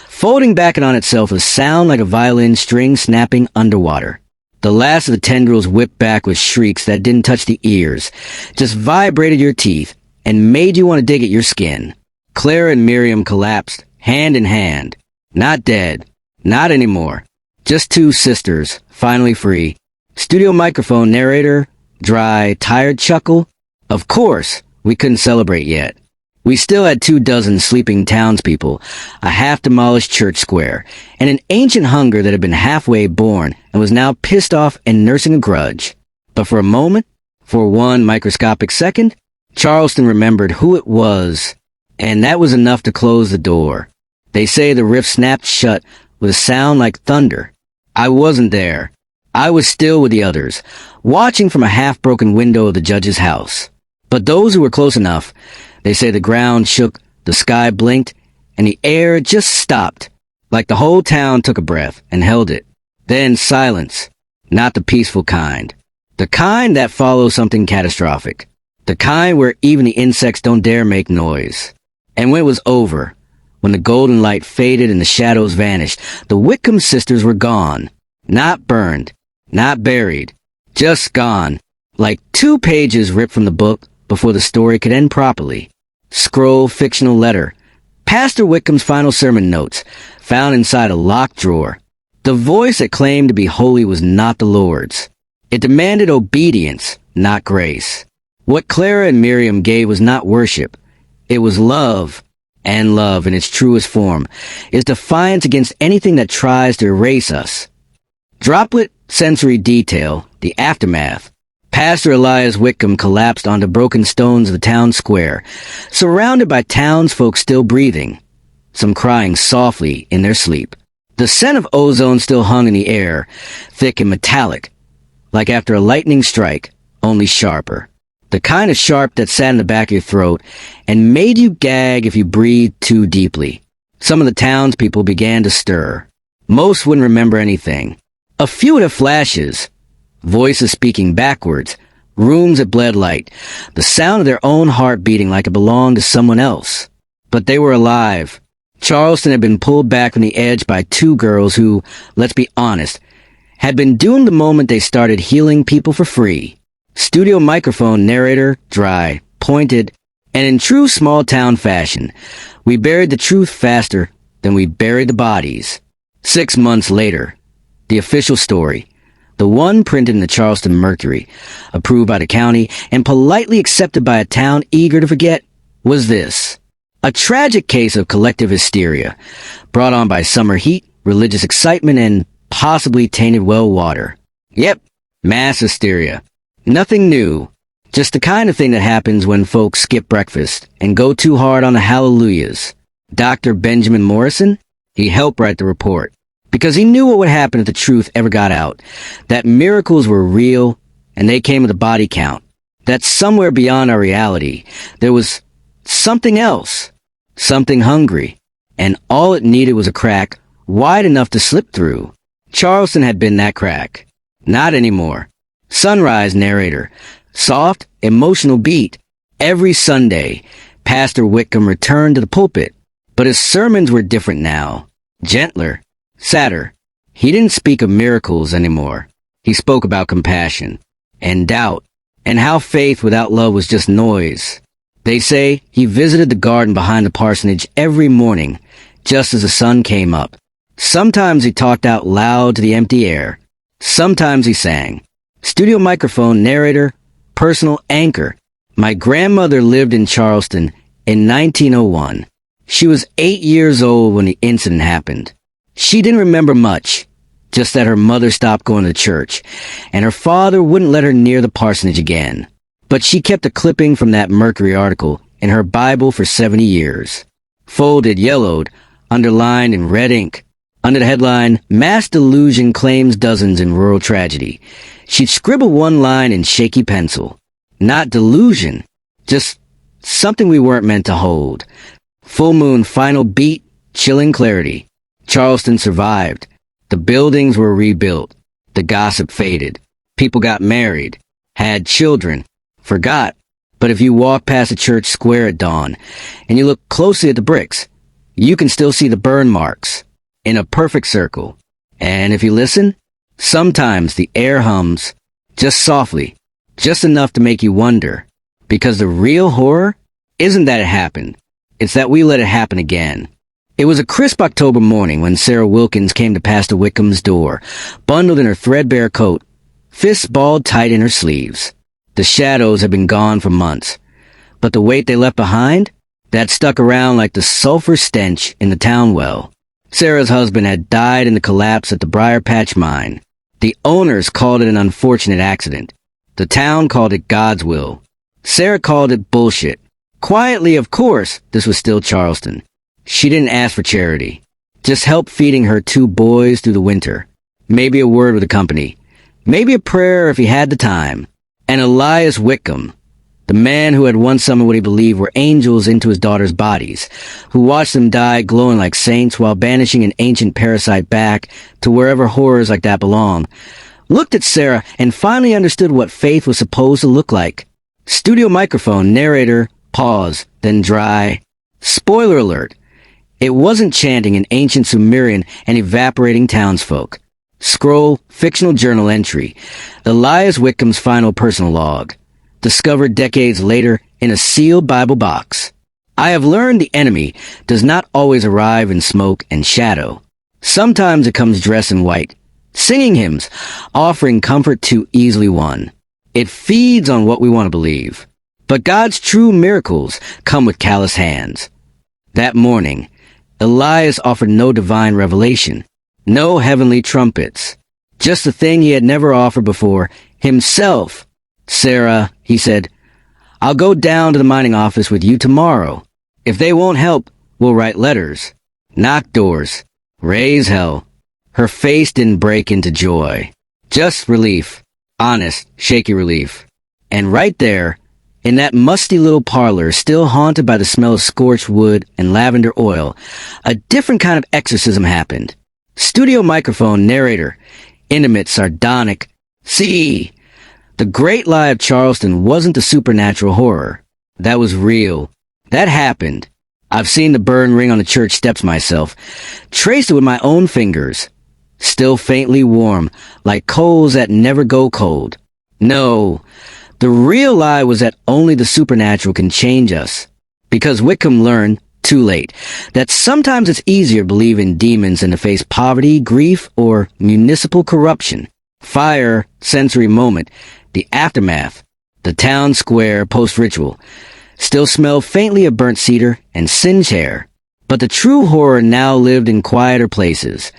folding back on itself a sound like a violin string snapping underwater. The last of the tendrils whipped back with shrieks that didn't touch the ears, just vibrated your teeth, and made you want to dig at your skin. Clara and Miriam collapsed, hand in hand. Not dead. Not anymore. Just two sisters, finally free. Studio microphone, narrator, dry, tired chuckle. Of course, we couldn't celebrate yet. We still had 24 sleeping townspeople, a half-demolished church square, and an ancient hunger that had been halfway born and was now pissed off and nursing a grudge. But for a moment, for one microscopic second, Charleston remembered who it was, and that was enough to close the door. They say the rift snapped shut with a sound like thunder. I wasn't there. I was still with the others, watching from a half-broken window of the judge's house. But those who were close enough, they say the ground shook, the sky blinked, and the air just stopped, like the whole town took a breath and held it. Then silence, not the peaceful kind. The kind that follows something catastrophic. The kind where even the insects don't dare make noise. And when it was over, when the golden light faded and the shadows vanished, the Whitcomb sisters were gone. Not burned, not buried, just gone, like 2 pages ripped from the book before the story could end properly. Scroll fictional letter. Pastor Whitcomb's final sermon notes, found inside a locked drawer. The voice that claimed to be holy was not the Lord's. It demanded obedience, not grace. What Clara and Miriam gave was not worship. It was love, and love in its truest form is defiance against anything that tries to erase us. Droplet sensory detail, the aftermath. Pastor Elias Whitcomb collapsed onto broken stones of the town square, surrounded by townsfolk still breathing, some crying softly in their sleep. The scent of ozone still hung in the air, thick and metallic, like after a lightning strike, only sharper. The kind of sharp that sat in the back of your throat and made you gag if you breathed too deeply. Some of the townspeople began to stir. Most wouldn't remember anything. A few would have flashes. Voices speaking backwards, rooms that bled light, the sound of their own heart beating like it belonged to someone else. But they were alive. Charleston had been pulled back from the edge by 2 girls who, let's be honest, had been doomed the moment they started healing people for free. Studio microphone, narrator, dry, pointed, and in true small-town fashion, we buried the truth faster than we buried the bodies. 6 months later, the official story, the one printed in the Charleston Mercury, approved by the county and politely accepted by a town eager to forget, was this. A tragic case of collective hysteria, brought on by summer heat, religious excitement, and possibly tainted well water. Yep, mass hysteria. Nothing new. Just the kind of thing that happens when folks skip breakfast and go too hard on the hallelujahs. Dr. Benjamin Morrison? He helped write the report. Because he knew what would happen if the truth ever got out. That miracles were real, and they came with a body count. That somewhere beyond our reality, there was something else. Something hungry. And all it needed was a crack wide enough to slip through. Charleston had been that crack. Not anymore. Sunrise narrator. Soft, emotional beat. Every Sunday, Pastor Whitcomb returned to the pulpit. But his sermons were different now. Gentler. Sadder. He didn't speak of miracles anymore. He spoke about compassion. And doubt. And how faith without love was just noise. They say he visited the garden behind the parsonage every morning, just as the sun came up. Sometimes he talked out loud to the empty air. Sometimes he sang. Studio microphone, narrator, personal anchor. My grandmother lived in Charleston in 1901. She was 8 years old when the incident happened. She didn't remember much, just that her mother stopped going to church, and her father wouldn't let her near the parsonage again. But she kept a clipping from that Mercury article in her Bible for 70 years. Folded, yellowed, underlined in red ink. Under the headline, Mass Delusion Claims Dozens in Rural Tragedy. She'd scribble one line in shaky pencil. Not delusion, just something we weren't meant to hold. Full moon final beat, chilling clarity. Charleston survived. The buildings were rebuilt. The gossip faded. People got married. Had children. Forgot. But if you walk past a church square at dawn, and you look closely at the bricks, you can still see the burn marks. In a perfect circle. And if you listen, sometimes the air hums, just softly, just enough to make you wonder. Because the real horror isn't that it happened. It's that we let it happen again. It was a crisp October morning when Sarah Wilkins came to Pastor Whitcomb's door, bundled in her threadbare coat, fists balled tight in her sleeves. The shadows had been gone for months. But the weight they left behind, that stuck around like the sulfur stench in the town well. Sarah's husband had died in the collapse at the Briar Patch mine. The owners called it an unfortunate accident. The town called it God's will. Sarah called it bullshit. Quietly, of course, this was still Charleston. She didn't ask for charity. Just help feeding her 2 boys through the winter. Maybe a word with the company. Maybe a prayer if he had the time. And Elias Whitcomb, the man who had once summoned what he believed were angels into his daughters' bodies, who watched them die glowing like saints while banishing an ancient parasite back to wherever horrors like that belong, looked at Sarah and finally understood what faith was supposed to look like. Studio microphone, narrator, pause, then dry. Spoiler alert. It wasn't chanting in ancient Sumerian and evaporating townsfolk. Scroll, fictional journal entry. Elias Whitcomb's final personal log. Discovered decades later in a sealed Bible box. I have learned the enemy does not always arrive in smoke and shadow. Sometimes it comes dressed in white, singing hymns, offering comfort too easily won. It feeds on what we want to believe. But God's true miracles come with callous hands. That morning, Elias offered no divine revelation, no heavenly trumpets, just the thing he had never offered before, himself. Sarah, he said, I'll go down to the mining office with you tomorrow. If they won't help, we'll write letters, knock doors, raise hell. Her face didn't break into joy, just relief, honest, shaky relief. And right there, in that musty little parlor, still haunted by the smell of scorched wood and lavender oil, a different kind of exorcism happened. Studio microphone, narrator, intimate, sardonic. See, the great lie of Charleston wasn't the supernatural horror. That was real. That happened. I've seen the burn ring on the church steps myself. Traced it with my own fingers. Still faintly warm, like coals that never go cold. No, the real lie was that only the supernatural can change us. Because Whitcomb learned, too late, that sometimes it's easier to believe in demons than to face poverty, grief, or municipal corruption. Fire, sensory moment, the aftermath, the town square post-ritual, still smell faintly of burnt cedar and singed hair. But the true horror now lived in quieter places,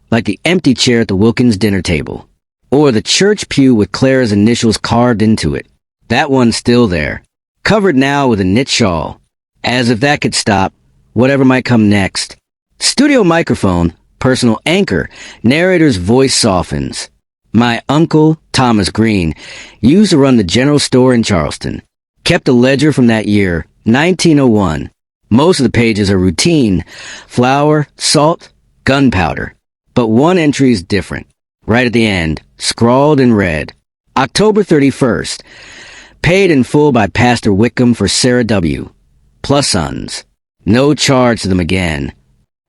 like the empty chair at the Wilkins dinner table, or the church pew with Clara's initials carved into it. That one's still there, covered now with a knit shawl. As if that could stop whatever might come next. Studio microphone, personal anchor, narrator's voice softens. My uncle, Thomas Green, used to run the general store in Charleston. Kept a ledger from that year, 1901. Most of the pages are routine: flour, salt, gunpowder. But one entry is different. Right at the end, scrawled in red. October 31st. Paid in full by Pastor Whitcomb for Sarah W. Plus sons. No charge to them again.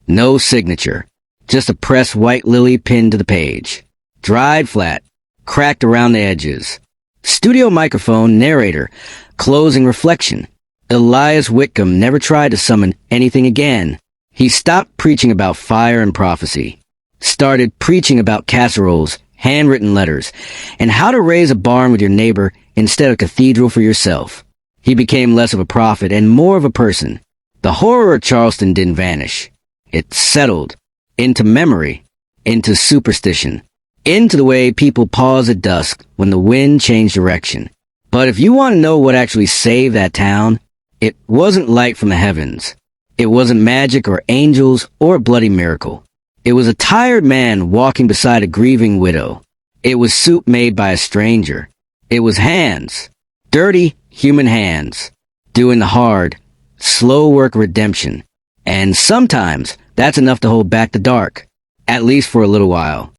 No signature. Just a pressed white lily pinned to the page. Dried flat. Cracked around the edges. Studio microphone, narrator. Closing reflection. Elias Whitcomb never tried to summon anything again. He stopped preaching about fire and prophecy. Started preaching about casseroles, handwritten letters, and how to raise a barn with your neighbor instead of a cathedral for yourself. He became less of a prophet and more of a person. The horror of Charleston didn't vanish. It settled into memory, into superstition, into the way people pause at dusk when the wind changed direction. But if you want to know what actually saved that town, it wasn't light from the heavens. It wasn't magic or angels or a bloody miracle. It was a tired man walking beside a grieving widow. It was soup made by a stranger. It was hands, dirty human hands, doing the hard, slow work of redemption. And sometimes that's enough to hold back the dark, at least for a little while.